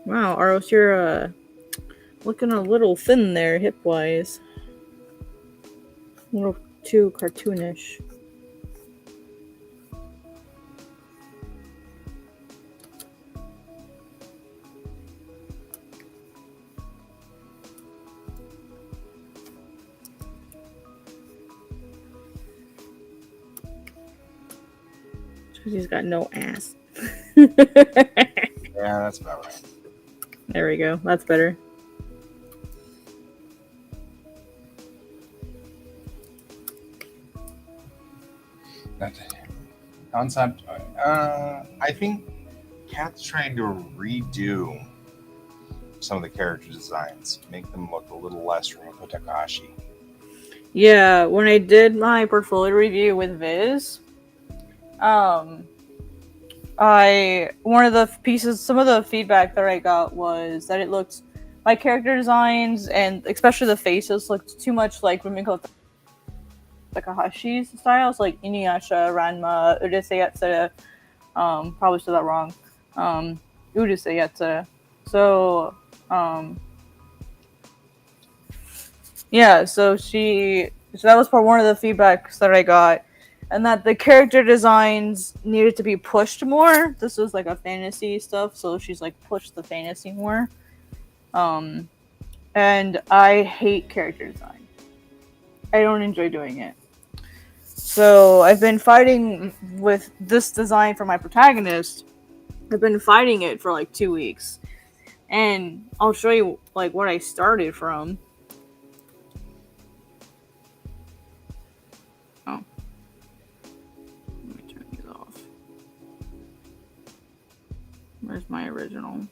Wow, Aros, you're looking a little thin there, hip-wise. A little too cartoonish. He's got no ass. Yeah, that's about right. There we go. That's better. Not the concept. I think Kat's trying to redo some of the character designs, make them look a little less Rumiko Takahashi. Yeah, when I did my portfolio review with Viz, one of the pieces, some of the feedback that I got was that it looked, my character designs and especially the faces looked too much like Rumiko Takahashi's styles, like Inuyasha, Ranma, Urusei Yatsura. Probably said that wrong. Urusei Yatsura. So, yeah, so that was one of the feedbacks that I got, and that the character designs needed to be pushed more. This was like a fantasy stuff, so she's like pushed the fantasy more. And I hate character design. I don't enjoy doing it. So I've been fighting with this design for my protagonist. I've been fighting it for like 2 weeks, and I'll show you like what I started from. Oh, let me turn these off. Where's my original?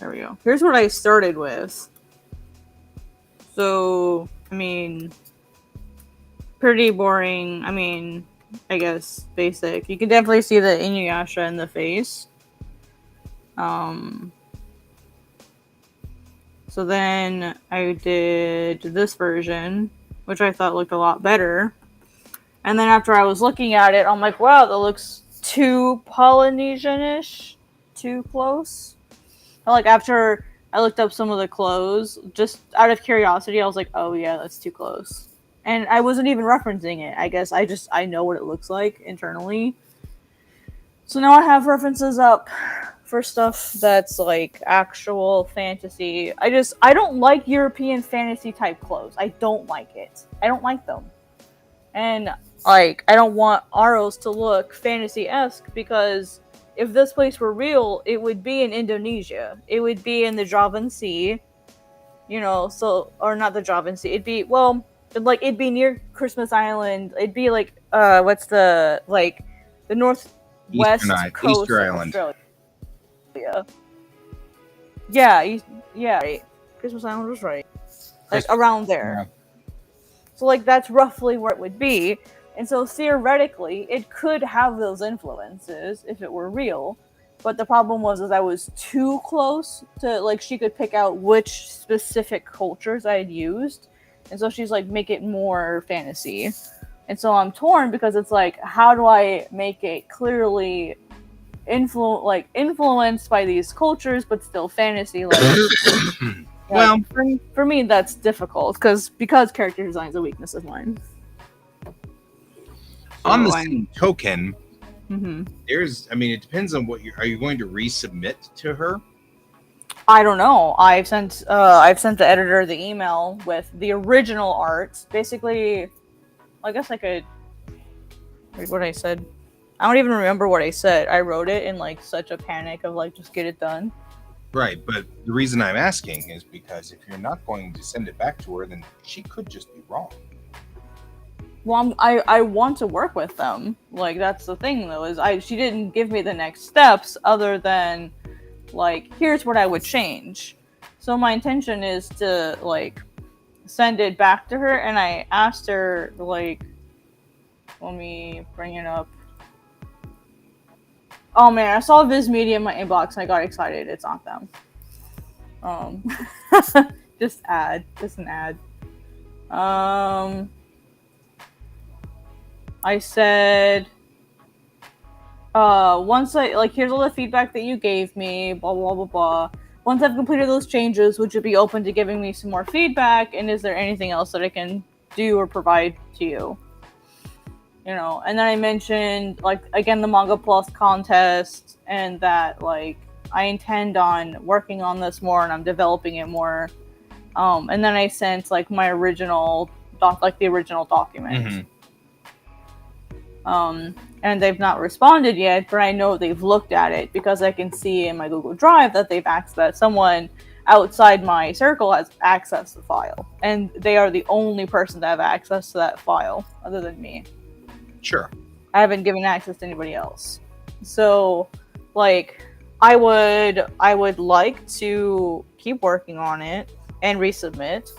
There we go. Here's what I started with. So, I mean, pretty boring. I mean, I guess basic. You can definitely see the Inuyasha in the face. So then I did this version, which I thought looked a lot better. And then after I was looking at it, I'm like, wow, that looks too Polynesian-ish, too close. Like after I looked up some of the clothes, just out of curiosity, I was like, oh yeah, that's too close. And I wasn't even referencing it. I guess I know what it looks like internally. So now I have references up for stuff that's like actual fantasy. I don't like European fantasy type clothes. I don't like it. I don't like them. And like I don't want Aros to look fantasy-esque, because if this place were real, it would be in Indonesia. It would be in the Javan Sea. You know, so, or not the Javan Sea. It'd be, well, it'd be near Christmas Island. It'd be like, what's the, like, the northwest coast Easter of Island. Australia. Yeah, right. Christmas Island was right. Like, around there. Yeah. So, like, that's roughly where it would be. And so, theoretically, it could have those influences if it were real. But the problem was I was too close to, like, she could pick out which specific cultures I had used. And so she's like, make it more fantasy. And so I'm torn, because it's like, how do I make it clearly influenced by these cultures, but still fantasy? Like, well, for me, that's difficult, because character design is a weakness of mine. On the same token, mm-hmm. It depends on what are you going to resubmit to her? I don't know. I've sent the editor the email with the original art. Basically, I guess I could read what I said. I don't even remember what I said. I wrote it in like such a panic of like, just get it done. Right, but the reason I'm asking is because if you're not going to send it back to her, then she could just be wrong. Well, I want to work with them. Like, that's the thing, though, is she didn't give me the next steps other than, like, here's what I would change. So my intention is to, like, send it back to her, and I asked her, like, let me bring it up. Oh, man, I saw Viz Media in my inbox, and I got excited. It's not them. Just an ad. I said, once here's all the feedback that you gave me, blah, blah, blah, blah. Once I've completed those changes, would you be open to giving me some more feedback? And is there anything else that I can do or provide to you? You know, and then I mentioned, like, again, the Manga Plus contest, and that, like, I intend on working on this more, and I'm developing it more. And then I sent like my original the original document. Mm-hmm. And they've not responded yet, but I know they've looked at it because I can see in my Google Drive that that someone outside my circle has accessed the file, and they are the only person to have access to that file other than me. Sure. I haven't given access to anybody else. So, like, I would like to keep working on it and resubmit.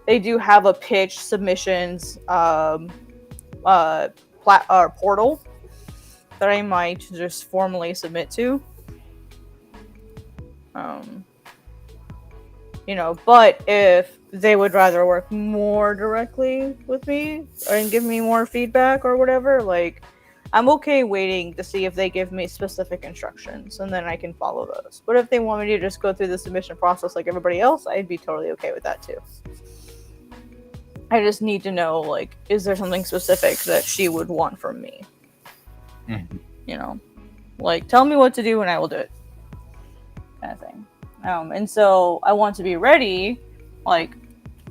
They do have a pitch submissions portal that I might just formally submit to. But if they would rather work more directly with me and give me more feedback or whatever, like, I'm okay waiting to see if they give me specific instructions, and then I can follow those. But if they want me to just go through the submission process like everybody else, I'd be totally okay with that too. I just need to know, like, is there something specific that she would want from me? Mm-hmm. Like, tell me what to do and I will do it, kind of thing. And so I want to be ready,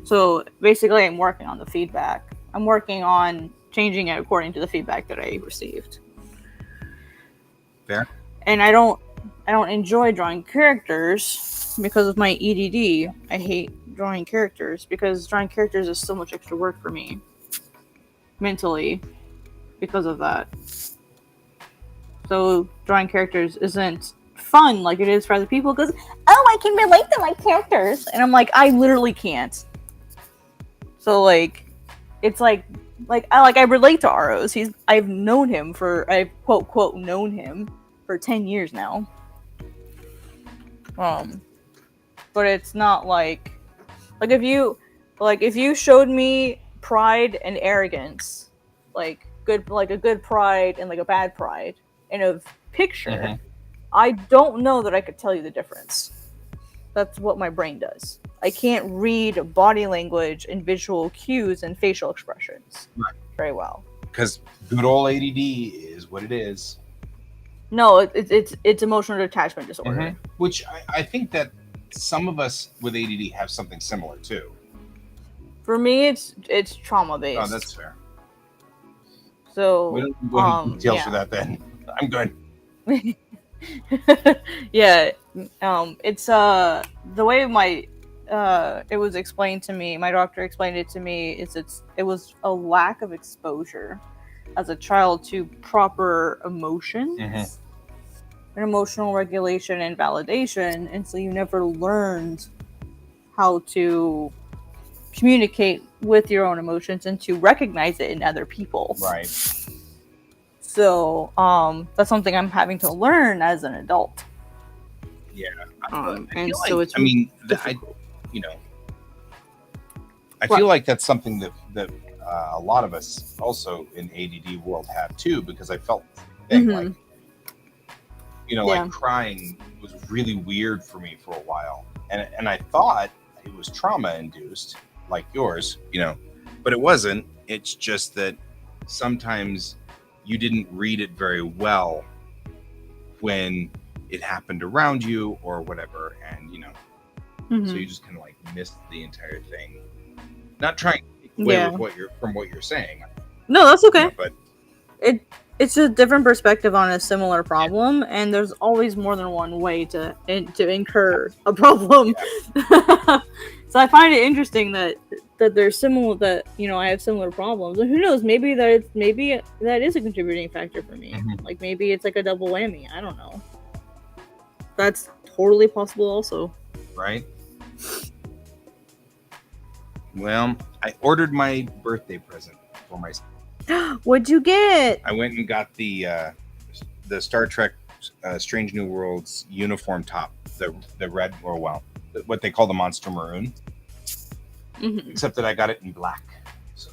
so basically I'm working on the feedback. I'm working on changing it according to the feedback that I received. Fair. And I don't enjoy drawing characters because of my EDD. I hate drawing characters because drawing characters is so much extra work for me mentally because of that. So drawing characters isn't fun like it is for other people because, I can relate to my characters, and I'm like, I literally can't. So like, it's like I relate to Aros. I've known him quote known him for 10 years now. But it's not like if you showed me pride and arrogance, a good pride and like a bad pride in a picture, mm-hmm. I don't know that I could tell you the difference. That's what my brain does. I can't read body language and visual cues and facial expressions very well. Because good old ADD is what it is. No, it's emotional detachment disorder. Mm-hmm. Which I think that some of us with ADD have something similar too. For me, it's trauma based. Oh, that's fair. So we don't go into details for that then. I'm good. Yeah. It's the way it was explained to me. My doctor explained it to me. It was a lack of exposure as a child to proper emotions. Mm-hmm. And emotional regulation and validation, and so you never learned how to communicate with your own emotions and to recognize it in other people. Right. So that's something I'm having to learn as an adult. Yeah. I feel like that's something that a lot of us also in ADD world have too, because I felt Mm-hmm. like crying was really weird for me for a while, and I thought it was trauma induced like yours, but it wasn't. It's just that sometimes you didn't read it very well when it happened around you or whatever, and Mm-hmm. so you just kind of like missed the entire thing. Not trying to take away with what you're saying. No, that's okay. But it's a different perspective on a similar problem, and there's always more than one way to incur a problem. Yeah. So I find it interesting that there's similar, that I have similar problems, and who knows, maybe that is a contributing factor for me. Mm-hmm. Like maybe it's like a double whammy. I don't know. That's totally possible also. Right. Well, I ordered my birthday present for myself. What'd you get? I went and got the Star Trek Strange New Worlds uniform top, the red, or what they call the Monster Maroon. Mm-hmm. Except that I got it in black. So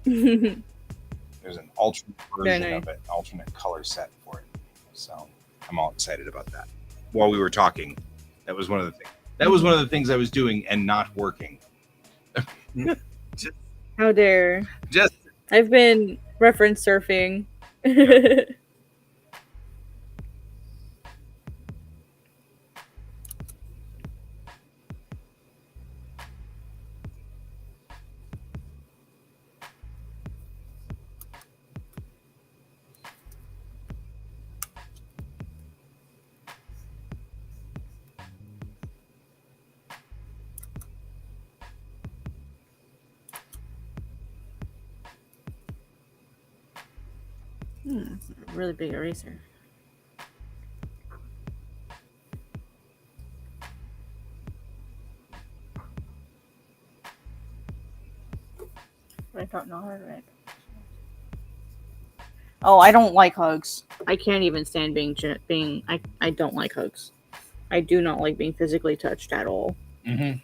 there's an alternate version of it, alternate color set for it. So I'm all excited about that. While we were talking, that was one of the things. That was one of the things I was doing and not working. How dare! I've been reference surfing. It's a really big eraser. I don't know how to write. Oh, I don't like hugs. I can't even stand being. I don't like hugs. I do not like being physically touched at all. Mm-hmm.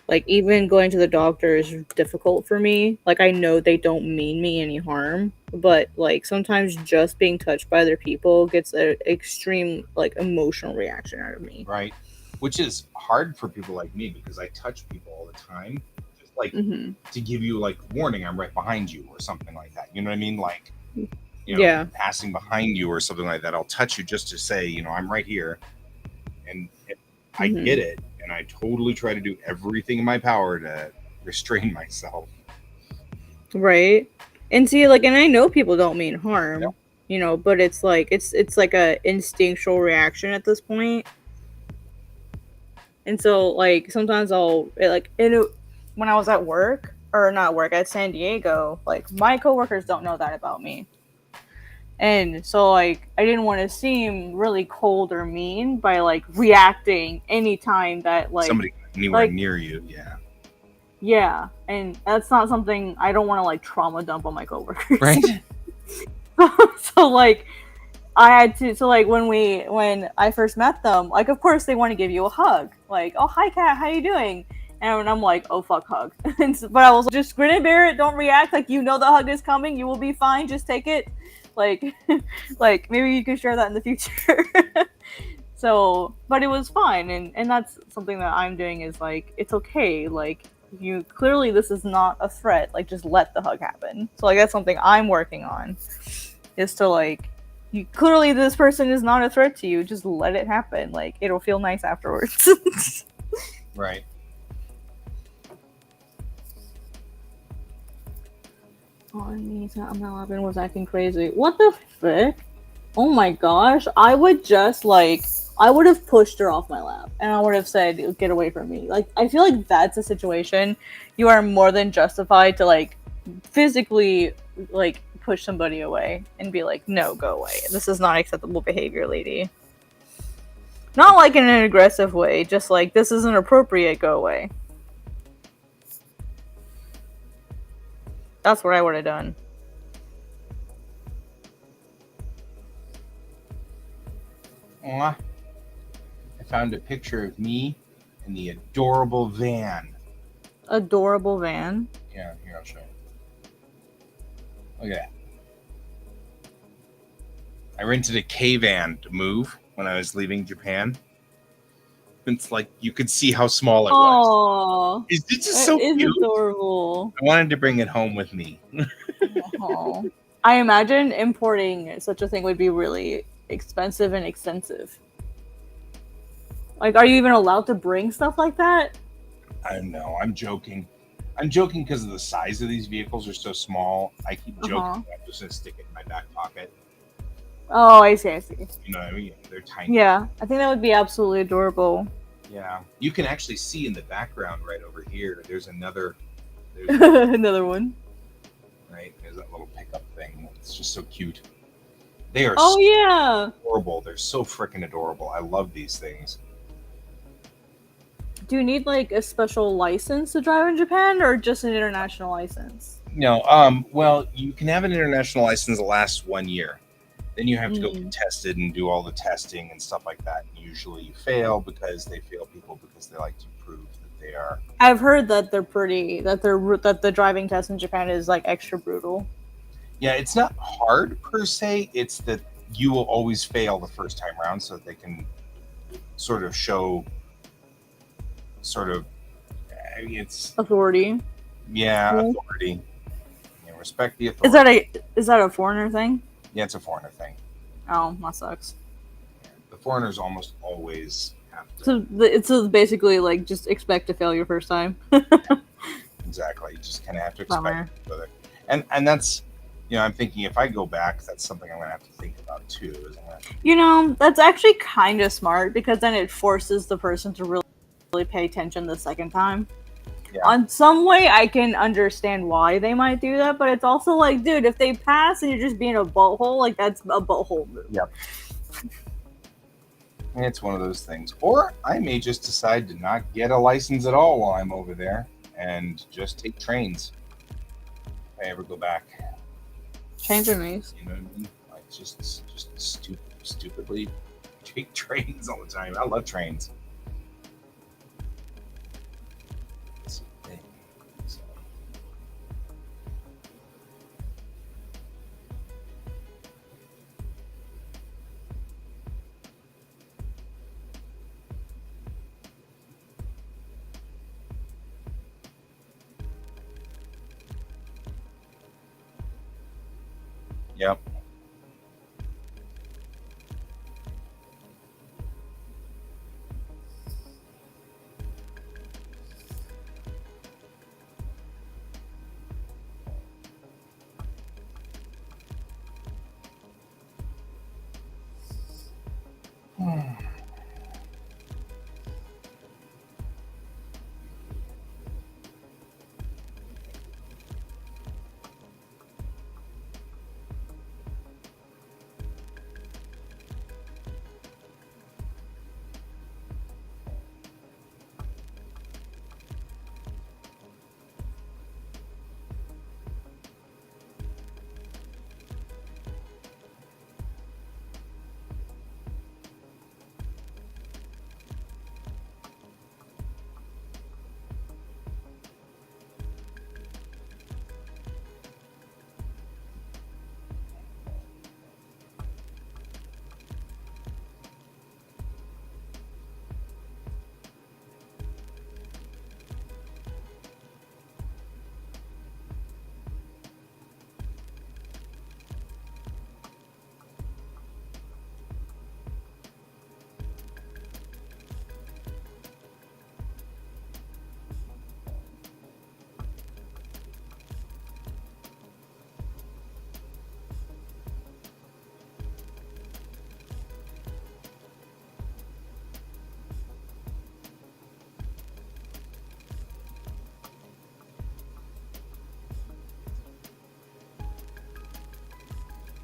Like, even going to the doctor is difficult for me. Like, I know they don't mean me any harm, but like sometimes just being touched by other people gets an extreme like emotional reaction out of me. Right. Which is hard for people like me because I touch people all the time. Just like Mm-hmm. to give you like warning, I'm right behind you or something like that. You know what I mean? Like, Yeah. passing behind you or something like that. I'll touch you just to say, I'm right here. And I get it. And I totally try to do everything in my power to restrain myself. Right. And see, like, and I know people don't mean harm, Yep. but it's like it's like a instinctual reaction at this point. And so, like, sometimes when I was at work or not work at San Diego, like my coworkers don't know that about me. And so, like, I didn't want to seem really cold or mean by like reacting anytime that like Somebody anywhere like near you, yeah. yeah, and that's not something I don't want to like trauma dump on my coworkers. Right. So like I had to like when I first met them, like of course they want to give you a hug. Like, oh hi Kat, how you doing? And I'm like, oh fuck hug. But I was like, just grin and bear it, don't react, like you know the hug is coming, you will be fine, just take it. Like like maybe you can share that in the future. So but it was fine, and that's something that I'm doing is like it's okay, like you clearly this is not a threat, like just let the hug happen. So like that's something I'm working on, is to like you clearly this person is not a threat to you, just let it happen, like it'll feel nice afterwards. Right. Oh, I'm not laughing, was acting crazy. What the frick? Oh my gosh, I would have pushed her off my lap and I would have said, get away from me. Like, I feel like that's a situation you are more than justified to, like, physically, like, push somebody away and be like, no, go away. This is not acceptable behavior, lady. Not like in an aggressive way, just like, this isn't appropriate, go away. That's what I would have done. Aw. I found a picture of me in the adorable van. Adorable van. Yeah, here, I'll show you. Look at that. I rented a K-van to move when I was leaving Japan. It's like you could see how small it was. Oh, It's just so cute. Adorable. I wanted to bring it home with me. Oh. I imagine importing such a thing would be really expensive and extensive. Like, are you even allowed to bring stuff like that? I know, I'm joking. I'm joking because of the size of these vehicles are so small. I keep joking. I'm just going to stick it in my back pocket. Oh, I see. You know what I mean? They're tiny. Yeah, I think that would be absolutely adorable. Yeah. You can actually see in the background right over here, there's another... Another one. Right? There's that little pickup thing. It's just so cute. They are yeah. adorable. They're so freaking adorable. I love these things. Do you need like a special license to drive in Japan, or just an international license? No, well, you can have an international license that lasts 1 year. Then you have to go get tested and do all the testing and stuff like that. And usually you fail because they fail people because they like to prove that they are. I've heard that that the driving test in Japan is like extra brutal. Yeah, it's not hard per se. It's that you will always fail the first time around so that they can sort of show it's authority. Yeah, authority. Yeah, respect the authority. Is that a foreigner thing? Yeah, it's a foreigner thing. Oh, that sucks. Yeah, the foreigners almost always have to. So it's basically like just expect to fail your first time. Exactly. You just kind of have to expect it. And that's, I'm thinking if I go back, that's something I'm going to have to think about too, isn't it? That's actually kind of smart because then it forces the person to really pay attention the second time. Yeah. On some way, I can understand why they might do that, but it's also like, dude, if they pass and you're just being a butthole, like that's a butthole move. Yep. It's one of those things. Or I may just decide to not get a license at all while I'm over there and just take trains. If I ever go back. Changing these. You know what I mean? Like just stupidly take trains all the time. I love trains. It's a thing. So. Yep.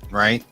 Right?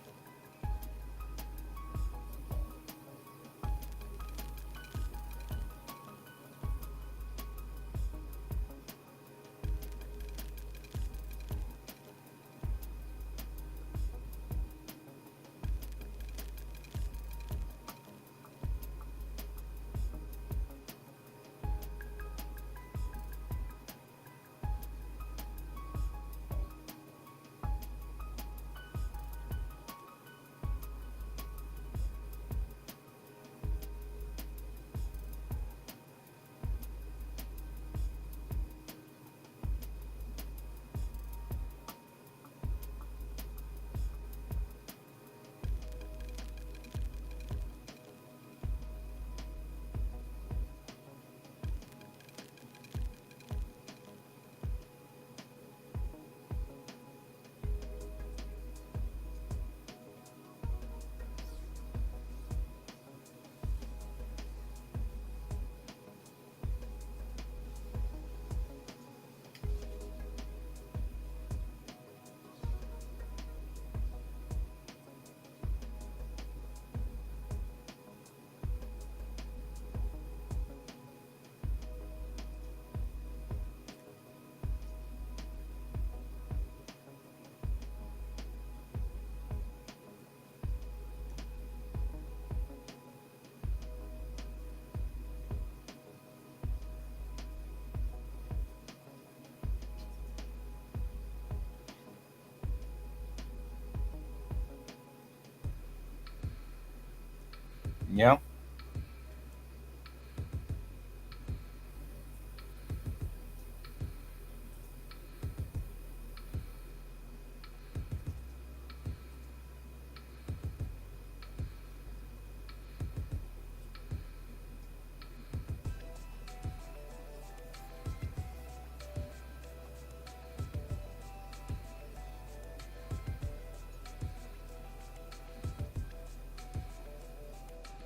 Yeah.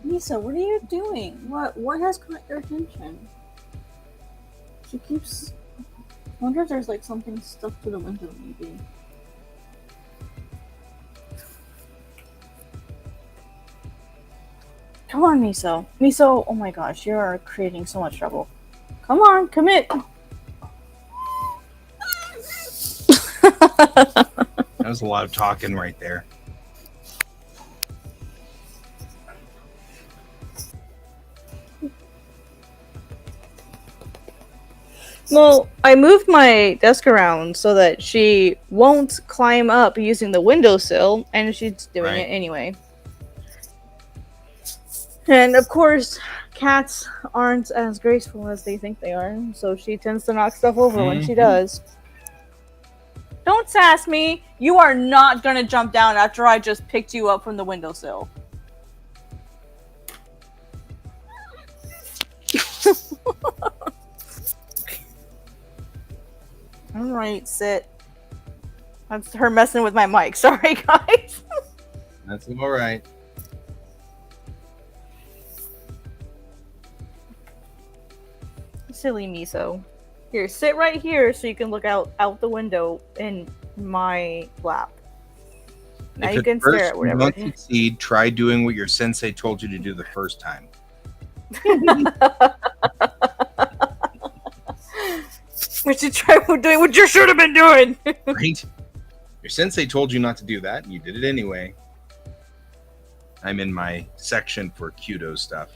Lisa, what are you doing? What has caught your attention? She keeps I wonder if there's like something stuck to the window, maybe. Come on, Miso. Miso, oh my gosh, you are creating so much trouble. Come on, commit. That was a lot of talking right there. Well, I moved my desk around so that she won't climb up using the windowsill, and she's doing Right. it anyway. And of course, cats aren't as graceful as they think they are, so she tends to knock stuff over when she Mhm. does. Don't sass me! You are not gonna jump down after I just picked you up from the windowsill. Alright, sit. That's her messing with my mic. Sorry, guys. That's all right. Silly Miso. Here, sit right here so you can look out the window in my lap. Now If you at can first stare at you whatever. don't succeed, try doing what your sensei told you to do the first time. We should try doing what you should have been doing. Right? Your sensei told you not to do that, and you did it anyway. I'm in my section for Kudo stuff.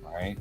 All right.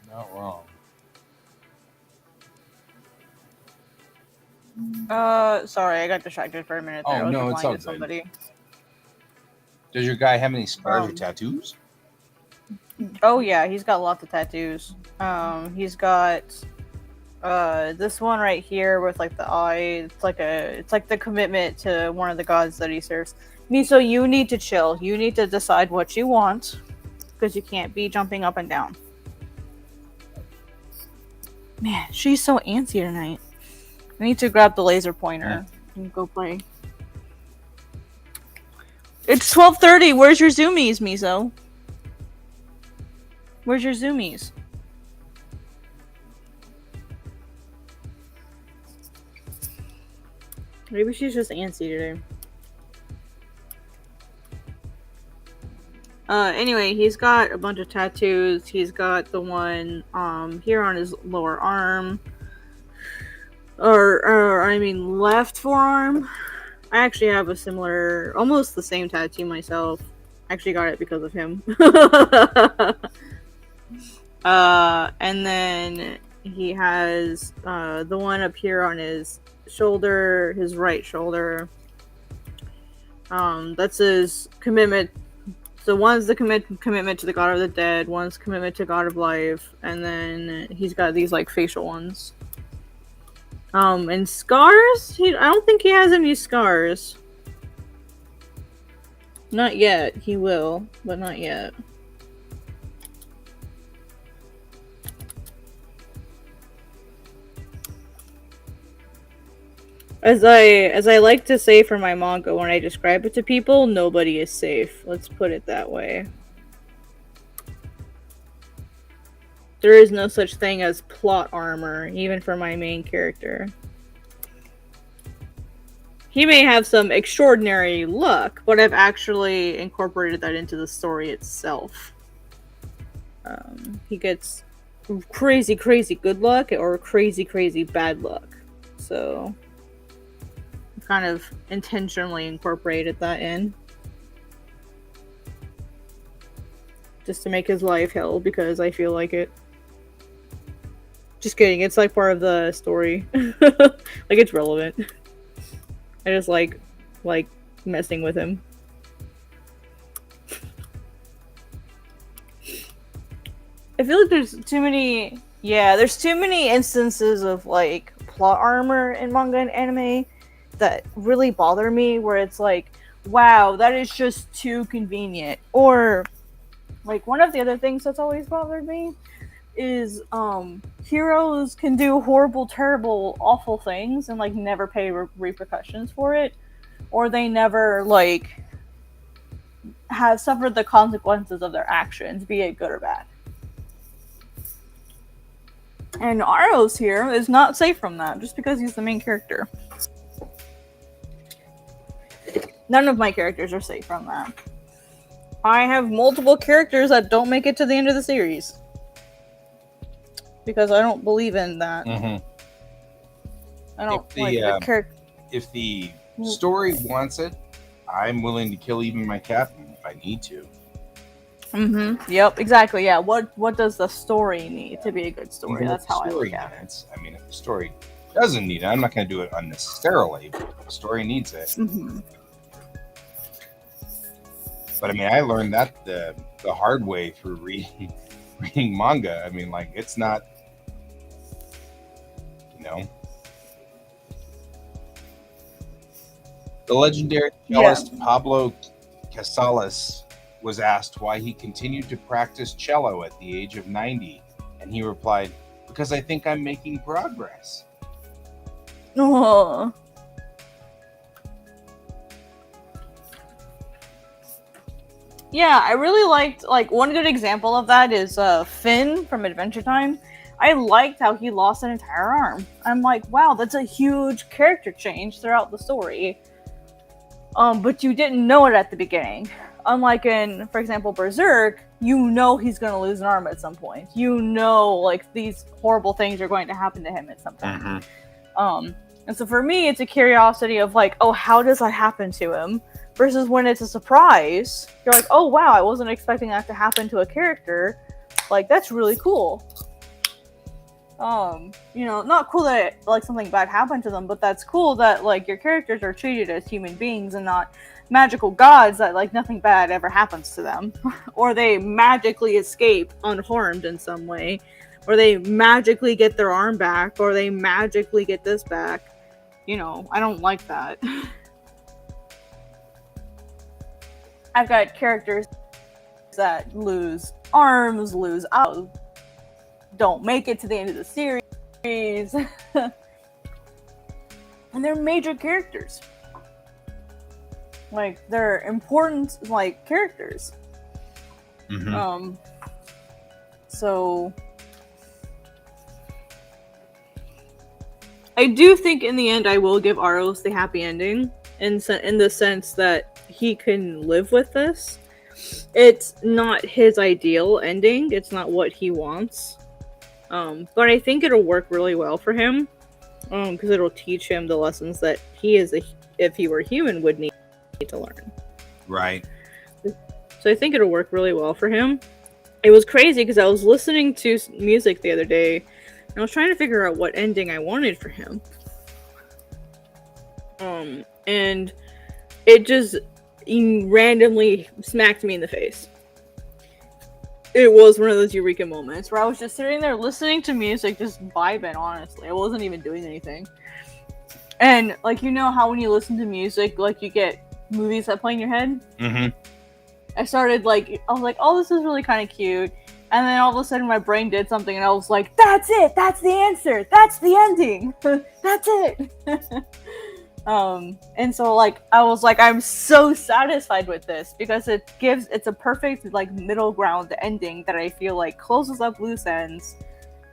Not wrong. Sorry, I got distracted for a minute there. Oh, I was no, it's replying all to good. somebody. Does your guy have any scars or tattoos? Oh yeah, he's got lots of tattoos. He's got this one right here with like the eye. It's like the commitment to one of the gods that he serves. Miso, you need to chill. You need to decide what you want because you can't be jumping up and down. Man, she's so antsy tonight. I need to grab the laser pointer and go play. It's 12:30. Where's your zoomies, Miso? Where's your zoomies? Maybe she's just antsy today. Anyway, he's got a bunch of tattoos. He's got the one here on his lower arm. Or I mean left forearm. I actually have a similar, almost the same tattoo myself. I actually got it because of him. And then he has the one up here on his shoulder, his right shoulder. That's his commitment. So one's the commitment to the God of the Dead, one's commitment to God of Life, and then he's got these like facial ones. And scars? I don't think he has any scars. Not yet. He will, but not yet. As I like to say for my manga when I describe it to people, nobody is safe. Let's put it that way. There is no such thing as plot armor, even for my main character. He may have some extraordinary luck, but I've actually incorporated that into the story itself. He gets crazy good luck or crazy bad luck. So I've kind of intentionally incorporated that in. Just to make his life hell, because I feel like it. Just kidding, it's like part of the story. Like, it's relevant. I just like messing with him. I feel like there's too many instances of like plot armor in manga and anime that really bother me, where it's like, wow, that is just too convenient. Or like, one of the other things that's always bothered me is heroes can do horrible, terrible, awful things and like never pay repercussions for it, or they never like have suffered the consequences of their actions, be it good or bad. And Aros here is not safe from that, just because he's the main character. None of my characters are safe from that. I have multiple characters that don't make it to the end of the series. Because I don't believe in that. Mm-hmm. I don't like the character. If the story wants it, I'm willing to kill even my captain if I need to. Mm-hmm. Yep, exactly. Yeah. What does the story need to be a good story? Even That's how I look at it. I mean, if the story doesn't need it, I'm not going to do it unnecessarily, but if the story needs it. Mm-hmm. But I mean, I learned that the hard way through reading manga. I mean, like, it's not, you know. The legendary cellist Pablo Casals was asked why he continued to practice cello at the age of 90, and he replied, "Because I think I'm making progress." Oh. Yeah, I really liked, like, one good example of that is Finn from Adventure Time. I liked how he lost an entire arm. I'm like, wow, that's a huge character change throughout the story. But you didn't know it at the beginning. Unlike in, for example, Berserk, you know he's going to lose an arm at some point. You know, like, these horrible things are going to happen to him at some point. Mm-hmm. And so for me, it's a curiosity of like, oh, how does that happen to him? Versus when it's a surprise, you're like, oh wow, I wasn't expecting that to happen to a character. Like, that's really cool. You know, not cool that like something bad happened to them, but that's cool that like your characters are treated as human beings and not magical gods that like nothing bad ever happens to them. Or they magically escape unharmed in some way. Or they magically get their arm back, or they magically get this back. You know, I don't like that. I've got characters that lose arms, lose out, don't make it to the end of the series. And they're major characters. Like, they're important, like, characters. Mm-hmm. So I do think in the end I will give Aros the happy ending in the sense that he can live with this. It's not his ideal ending. It's not what he wants. But I think it'll work really well for him. Because it'll teach him the lessons that he if he were human, would need to learn. Right. So I think it'll work really well for him. It was crazy because I was listening to music the other day, and I was trying to figure out what ending I wanted for him. And it just randomly smacked me in the face. It was one of those eureka moments where I was just sitting there listening to music, just vibing, honestly. I wasn't even doing anything. And, like, you know how when you listen to music, like, you get movies that play in your head? Mm-hmm. I was like, oh, this is really kind of cute. And then all of a sudden my brain did something and I was like, that's it! That's the answer! That's the ending! That's it! And so, like, I was like, I'm so satisfied with this because it's a perfect, like, middle ground ending that I feel like closes up loose ends,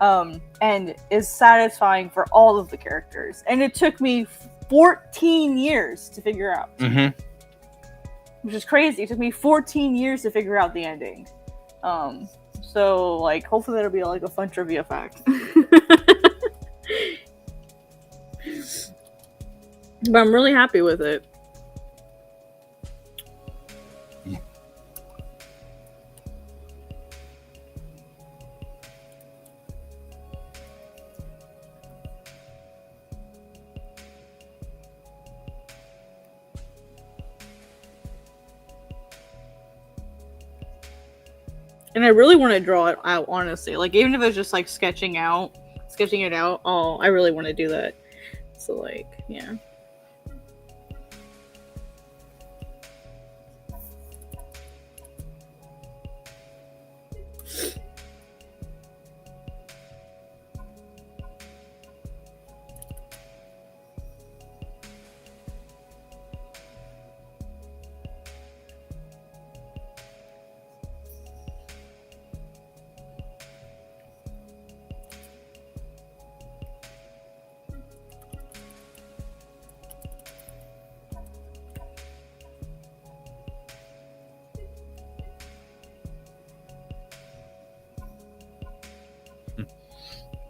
and is satisfying for all of the characters. And it took me 14 years to figure out. Mm-hmm. Which is crazy. It took me 14 years to figure out the ending. So, like, hopefully that'll be, like, a fun trivia fact. But I'm really happy with it. Yeah. And I really want to draw it out, honestly. Like, even if it's just, like, sketching it out, oh, I really want to do that. So, like, yeah.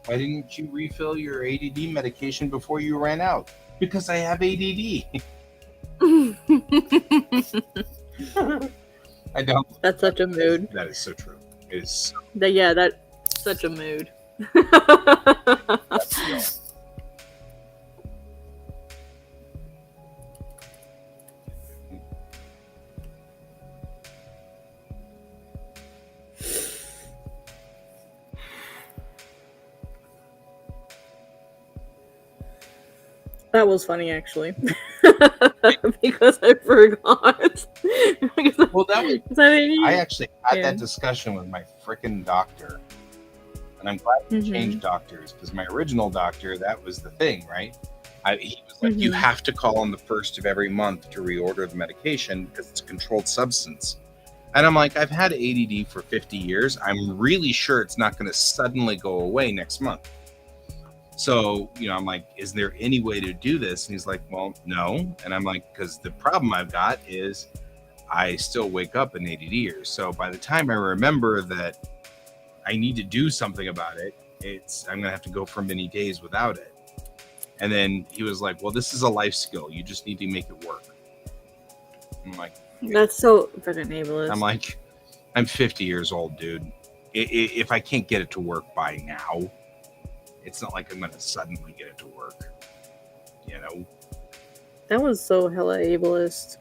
Why didn't you refill your ADD medication before you ran out? Because I have ADD. I don't. That's such a mood. That is so true. It is so That's such a mood. real. That was funny, actually. Because I forgot. Well, that was. I actually had Yeah. that discussion with my freaking doctor, and I'm glad he changed doctors because my original doctor, that was the thing, right? He was like, you have to call on the first of every month to reorder the medication because it's a controlled substance. And I'm like, I've had ADD for 50 years. I'm really sure it's not going to suddenly go away next month. So, I'm like, is there any way to do this? And he's like, well, no. And I'm like, because the problem I've got is I still wake up in 80 years. So by the time I remember that I need to do something about it, I'm going to have to go for many days without it. And then he was like, well, this is a life skill. You just need to make it work. I'm like, that's so freaking ableist. I'm like, I'm 50 years old, dude. If I can't get it to work by now, it's not like I'm going to suddenly get it to work. That was so hella ableist.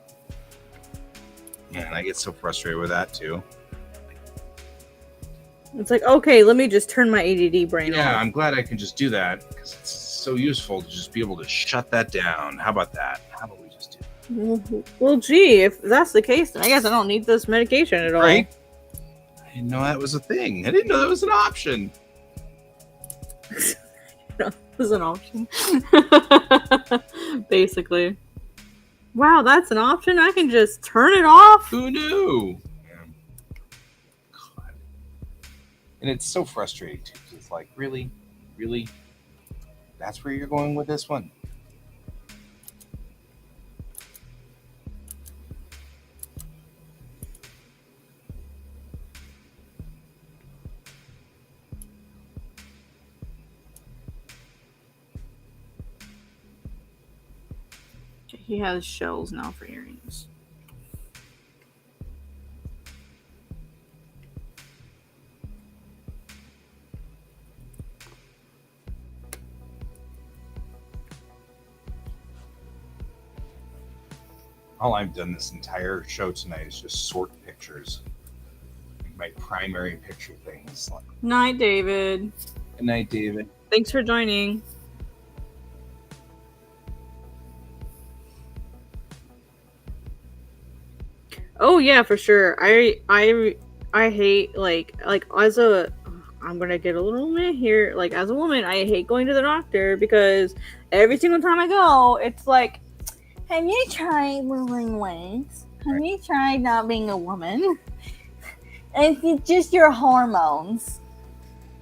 Yeah, and I get so frustrated with that too. It's like, okay, let me just turn my ADD brain off. Yeah, I'm glad I can just do that because it's so useful to just be able to shut that down. How about that? How about we just do that? Well, gee, if that's the case, then I guess I don't need this medication at all. Right? I didn't know that was a thing. I didn't know that was an option. This is an option. Basically. Wow, that's an option? I can just turn it off? Who knew? Yeah. God. And it's so frustrating too. It's like, really? That's where you're going with this one. He has shells now for earrings. All I've done this entire show tonight is just sort pictures. My primary picture thing is like, Night, David. good night, David. Thanks for joining. Oh yeah, for sure. I hate like as a I'm gonna get a little meh here. Like as a woman, I hate going to the doctor because every single time I go, it's like, have you tried losing weight? Have you tried not being a woman? It's just your hormones.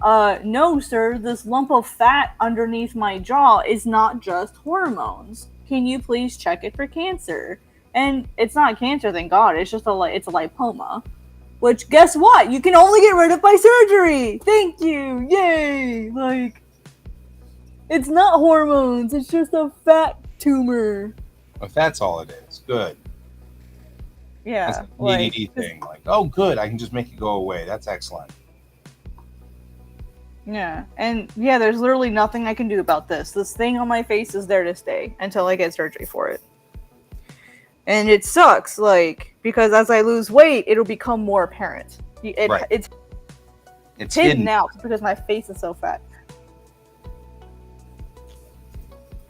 No, sir. This lump of fat underneath my jaw is not just hormones. Can you please check it for cancer? And it's not cancer, thank God. It's just it's a lipoma. Which, guess what? You can only get rid of by surgery. Thank you. Yay. Like, it's not hormones. It's just a fat tumor. If that's all it is, good. Yeah. That's an ADD thing. Like, oh, good. I can just make it go away. That's excellent. Yeah. And yeah, there's literally nothing I can do about this. This thing on my face is there to stay until I get surgery for it. And it sucks, like, because as I lose weight, it'll become more apparent. It's hidden out because my face is so fat.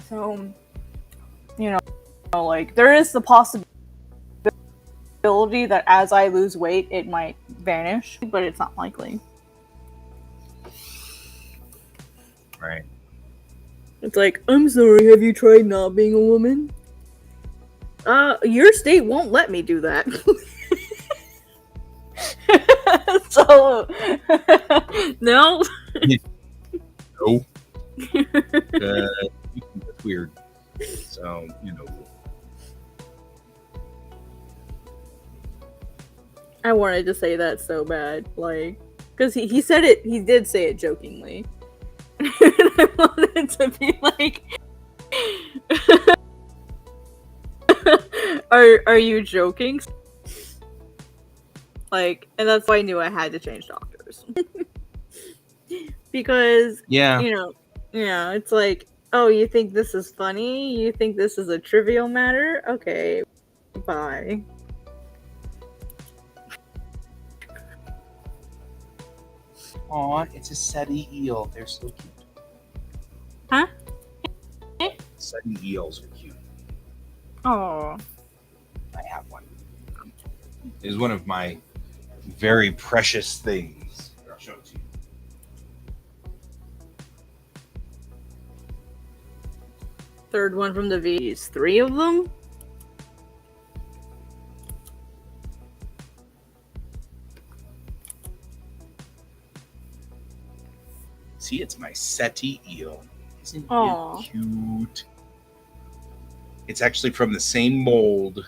So, you know, like, there is the possibility that as I lose weight, it might vanish, but it's not likely. Right. It's like, I'm sorry, have you tried not being a woman? Your state won't let me do that. So, no. No. That's weird. So, I wanted to say that so bad, like, because he said it, he did say it jokingly. And I wanted to be like, are you joking? Like, and that's why I knew I had to change doctors. Because, it's like, oh, you think this is funny? You think this is a trivial matter? Okay, bye. Aw, it's a SETI eel. They're so cute. Huh? SETI eels are cute. Oh. I have one. It is one of my very precious things. I'll show it to you. Third one from the V's. 3 of them? See, it's my SETI eel. Isn't Aww. it cute? It's actually from the same mold.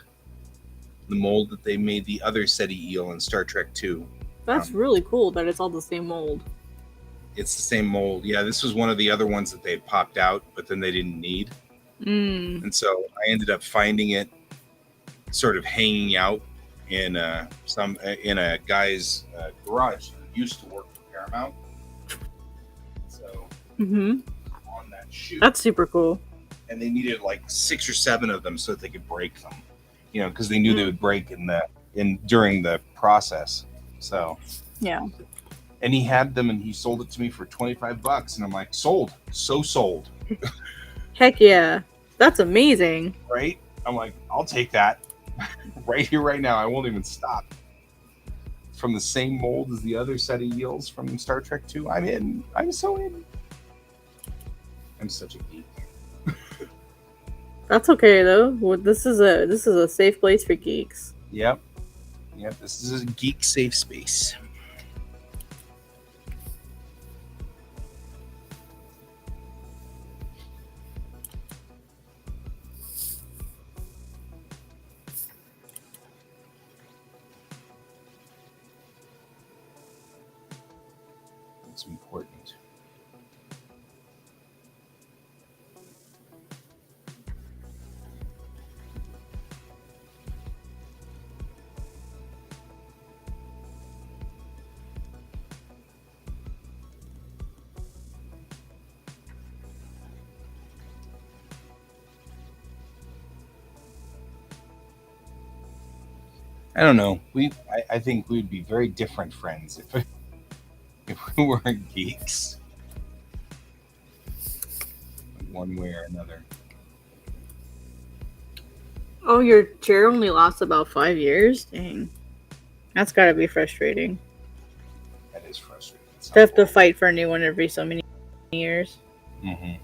The mold that they made the other SETI eel in Star Trek 2. That's really cool that it's all the same mold. It's the same mold. Yeah, this was one of the other ones that they had popped out, but then they didn't need. And so I ended up finding it sort of hanging out in a guy's garage who used to work for Paramount. So on that shoot. That's super cool. And they needed like 6 or 7 of them so that they could break them. Because they knew they would break during the process. So yeah. And he had them and he sold it to me for $25, and I'm like, sold. So sold. Heck yeah. That's amazing. Right? I'm like, I'll take that. Right here, right now. I won't even stop. From the same mold as the other set of eels from Star Trek 2. I'm in. I'm so in. I'm such a geek. That's okay though. This is a safe place for geeks. Yep. This is a geek safe space. It's important. I don't know. I think we'd be very different friends if we weren't geeks, one way or another. Oh, your chair only lasts about 5 years? Dang. That's gotta be frustrating. That is frustrating. To have to fight for a new one every so many years. Mm-hmm.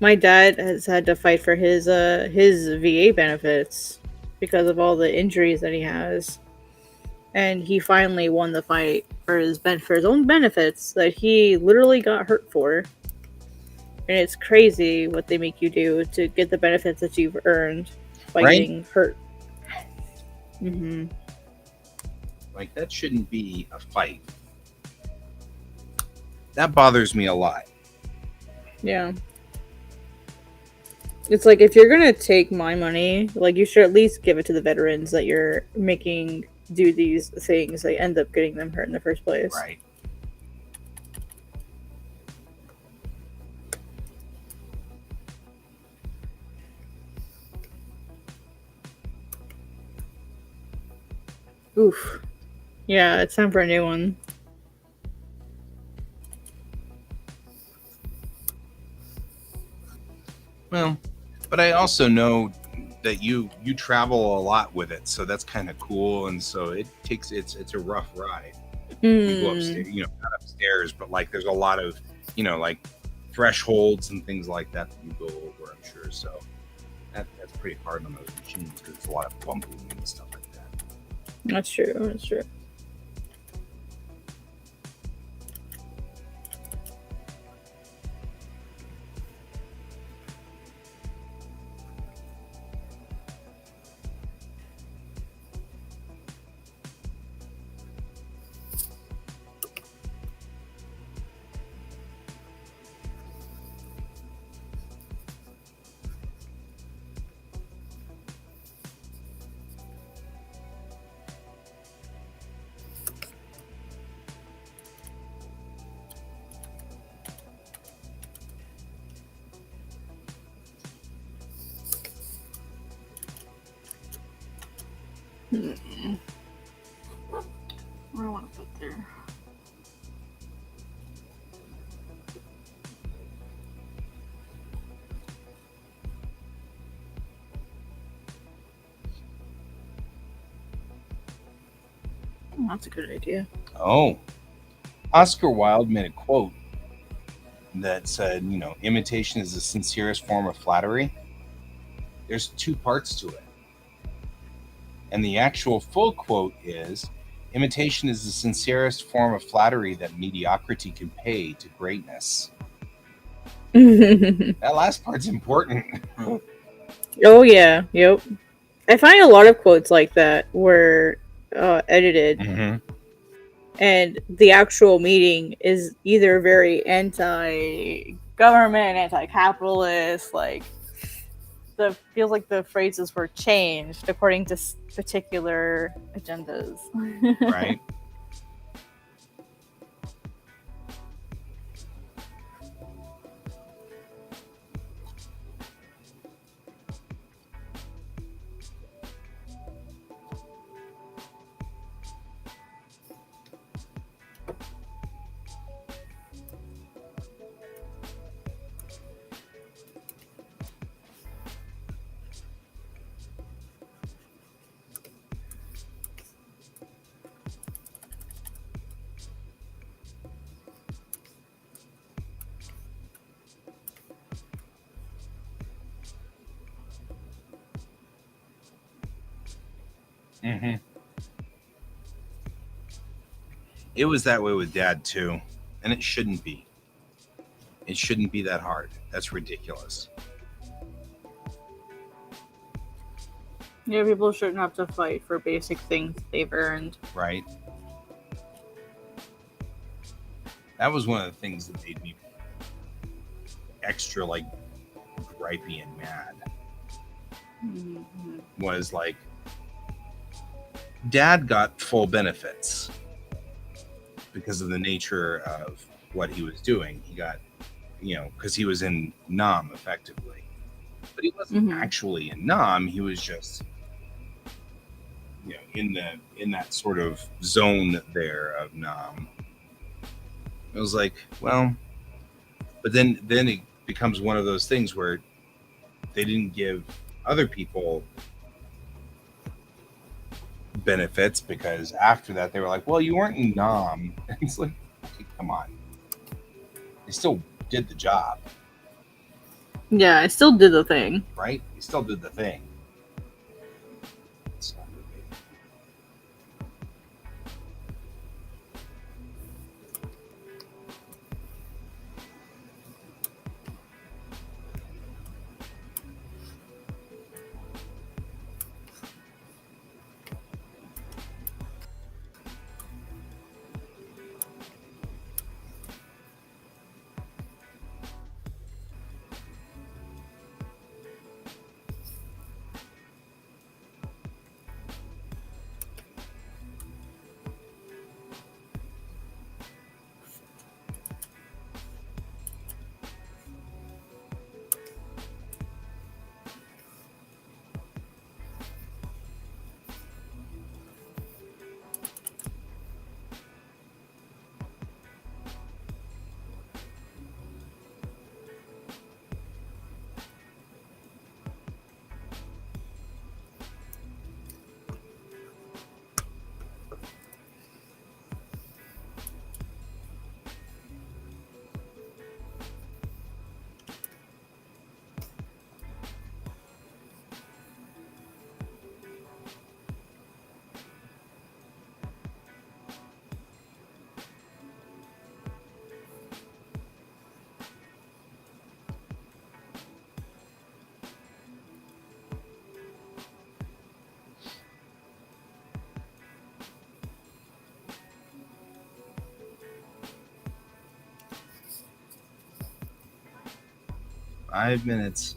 My dad has had to fight for his VA benefits because of all the injuries that he has. And he finally won the fight for his own benefits that he literally got hurt for. And it's crazy what they make you do to get the benefits that you've earned by Right? getting hurt. Mm-hmm. Like, that shouldn't be a fight. That bothers me a lot. Yeah. It's like, if you're gonna take my money, like, you should at least give it to the veterans that you're making do these things. They end up getting them hurt in the first place. Right. Oof. Yeah, it's time for a new one. Well, but I also know that you travel a lot with it, so that's kind of cool. And so it's a rough ride. You go upstairs, not upstairs, but like there's a lot of like thresholds and things like that you go over. I'm sure, so that's pretty hard on those machines because it's a lot of bumping and stuff like that. That's true. That's true. What do I want to put there? Oh, that's a good idea. Oh, Oscar Wilde made a quote that said, imitation is the sincerest form of flattery. There's two parts to it. And the actual full quote is, imitation is the sincerest form of flattery that mediocrity can pay to greatness. That last part's important. Oh, yeah. Yep. I find a lot of quotes like that were edited. Mm-hmm. And the actual meaning is either very anti-government, anti-capitalist, like feels like the phrases were changed according to particular agendas. Right. Mm-hmm. It was that way with Dad too, and it shouldn't be. It shouldn't be that hard. That's ridiculous. Yeah, people shouldn't have to fight for basic things they've earned. right? That was one of the things that made me extra like gripey and mad. Mm-hmm. Was like, Dad got full benefits because of the nature of what he was doing. He got, because he was in Nam effectively, but he wasn't Mm-hmm. actually in Nam. He was just, in that sort of zone there of Nam. It was like, well, but then it becomes one of those things where they didn't give other people benefits because after that they were like, well, you weren't in Nam. It's like, okay, come on. They still did the job, Yeah, I still did the thing. right? They still did the thing. So, 5 minutes.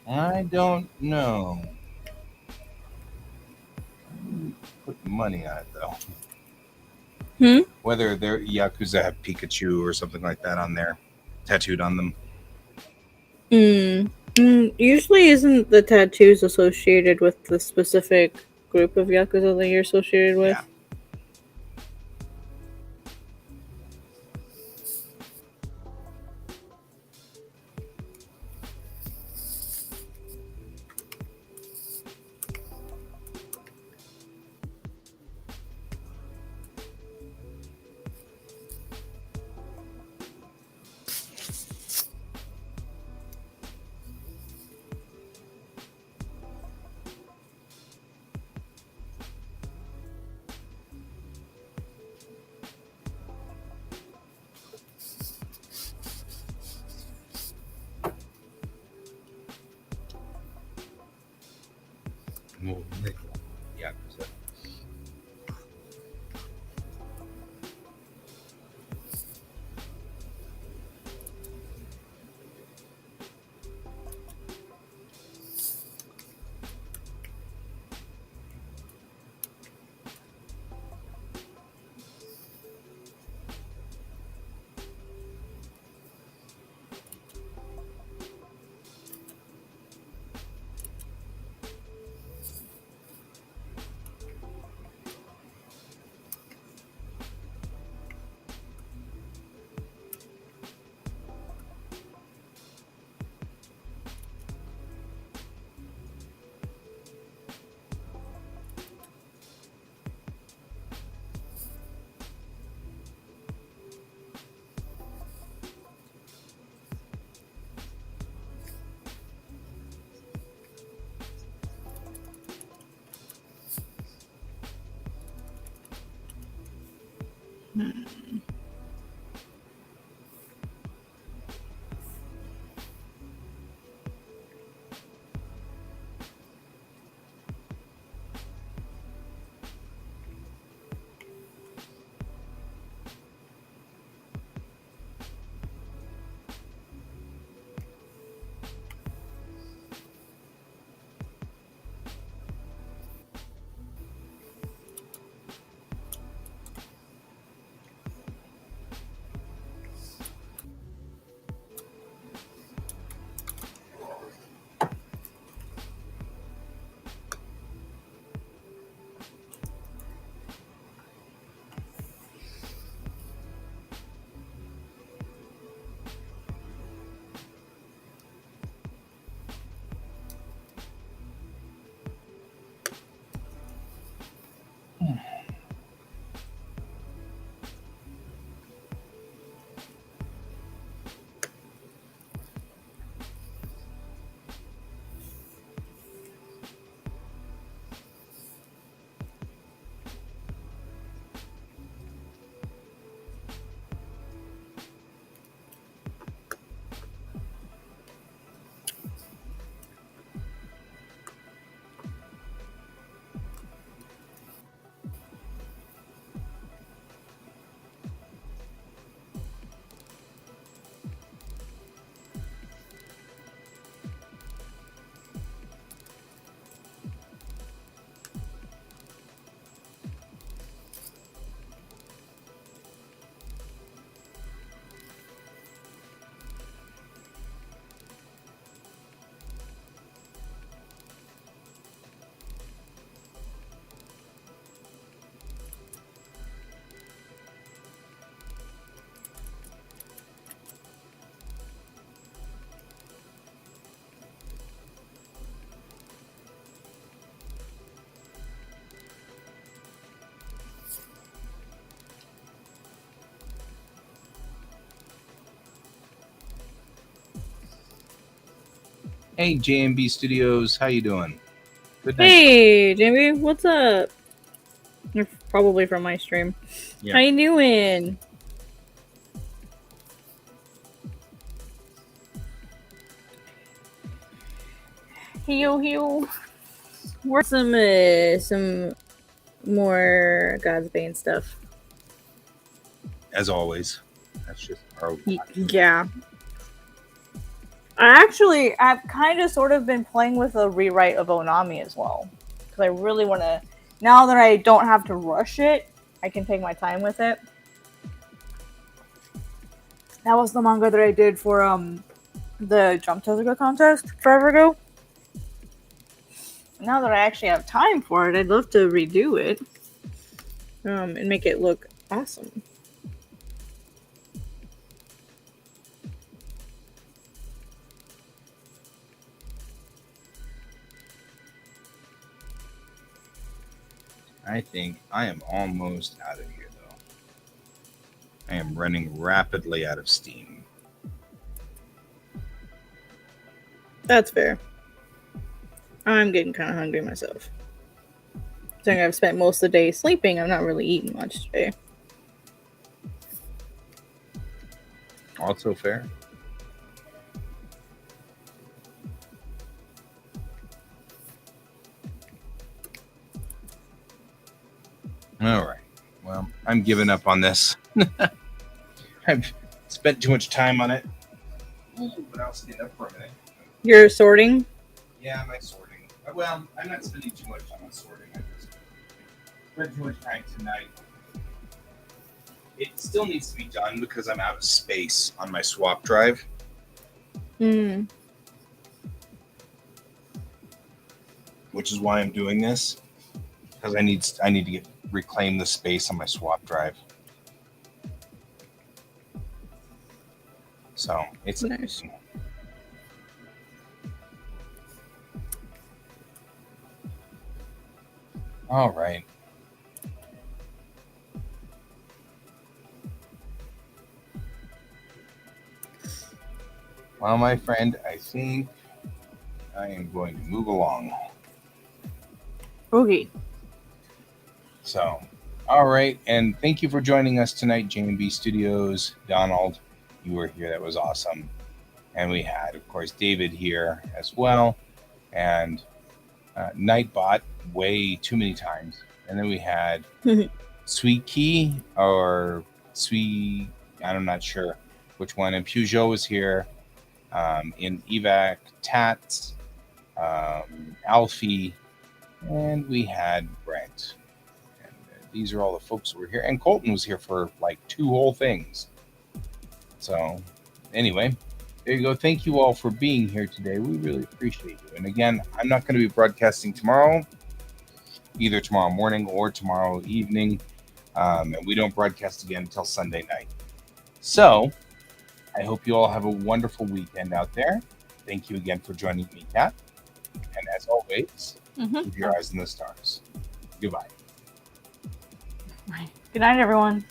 I don't know. Put money on it though. Whether their Yakuza have Pikachu or something like that on there, tattooed on them. Usually isn't the tattoos associated with the specific group of Yakuza that you're associated with? Yeah. Yakuza. Hey, JMB Studios, how you doing? Good night. Hey, Jimmy, what's up? You're probably from my stream. Yeah. How you doing? Heal. Where's some more God's Bane stuff? As always, that's just our. Yeah. I've kind of sort of been playing with a rewrite of Onami as well. Because I really want to, now that I don't have to rush it, I can take my time with it. That was the manga that I did for the Jump Tezuka contest forever ago. Now that I actually have time for it, I'd love to redo it. And make it look awesome. I think I am almost out of here, though. I am running rapidly out of steam. That's fair. I'm getting kind of hungry myself. Considering I've spent most of the day sleeping, I'm not really eating much today. Also fair. All right. Well, I'm giving up on this. I've spent too much time on it. Ooh, but I'll stand up for a minute. You're sorting? Yeah, my sorting. Well, I'm not spending too much time on sorting. I just spent too much time tonight. It still needs to be done because I'm out of space on my swap drive. Which is why I'm doing this. Because I need to reclaim the space on my swap drive. So it's Nice. All right. Well, my friend, I think I am going to move along. Okay. So, all right. And thank you for joining us tonight, J&B Studios. Donald, you were here. That was awesome. And we had, of course, David here as well. And Nightbot way too many times. And then we had Sweet Key or Sweet, I'm not sure which one. And Peugeot was here. In Evac, Tats, Alfie, and we had Brent. And these are all the folks that were here. And Colton was here for like 2 whole things. So, anyway, there you go. Thank you all for being here today. We really appreciate you. And again, I'm not going to be broadcasting tomorrow, either tomorrow morning or tomorrow evening. And we don't broadcast again until Sunday night. So, I hope you all have a wonderful weekend out there. Thank you again for joining me, Kat. And as always, keep your eyes on the stars. Goodbye. Good night, everyone.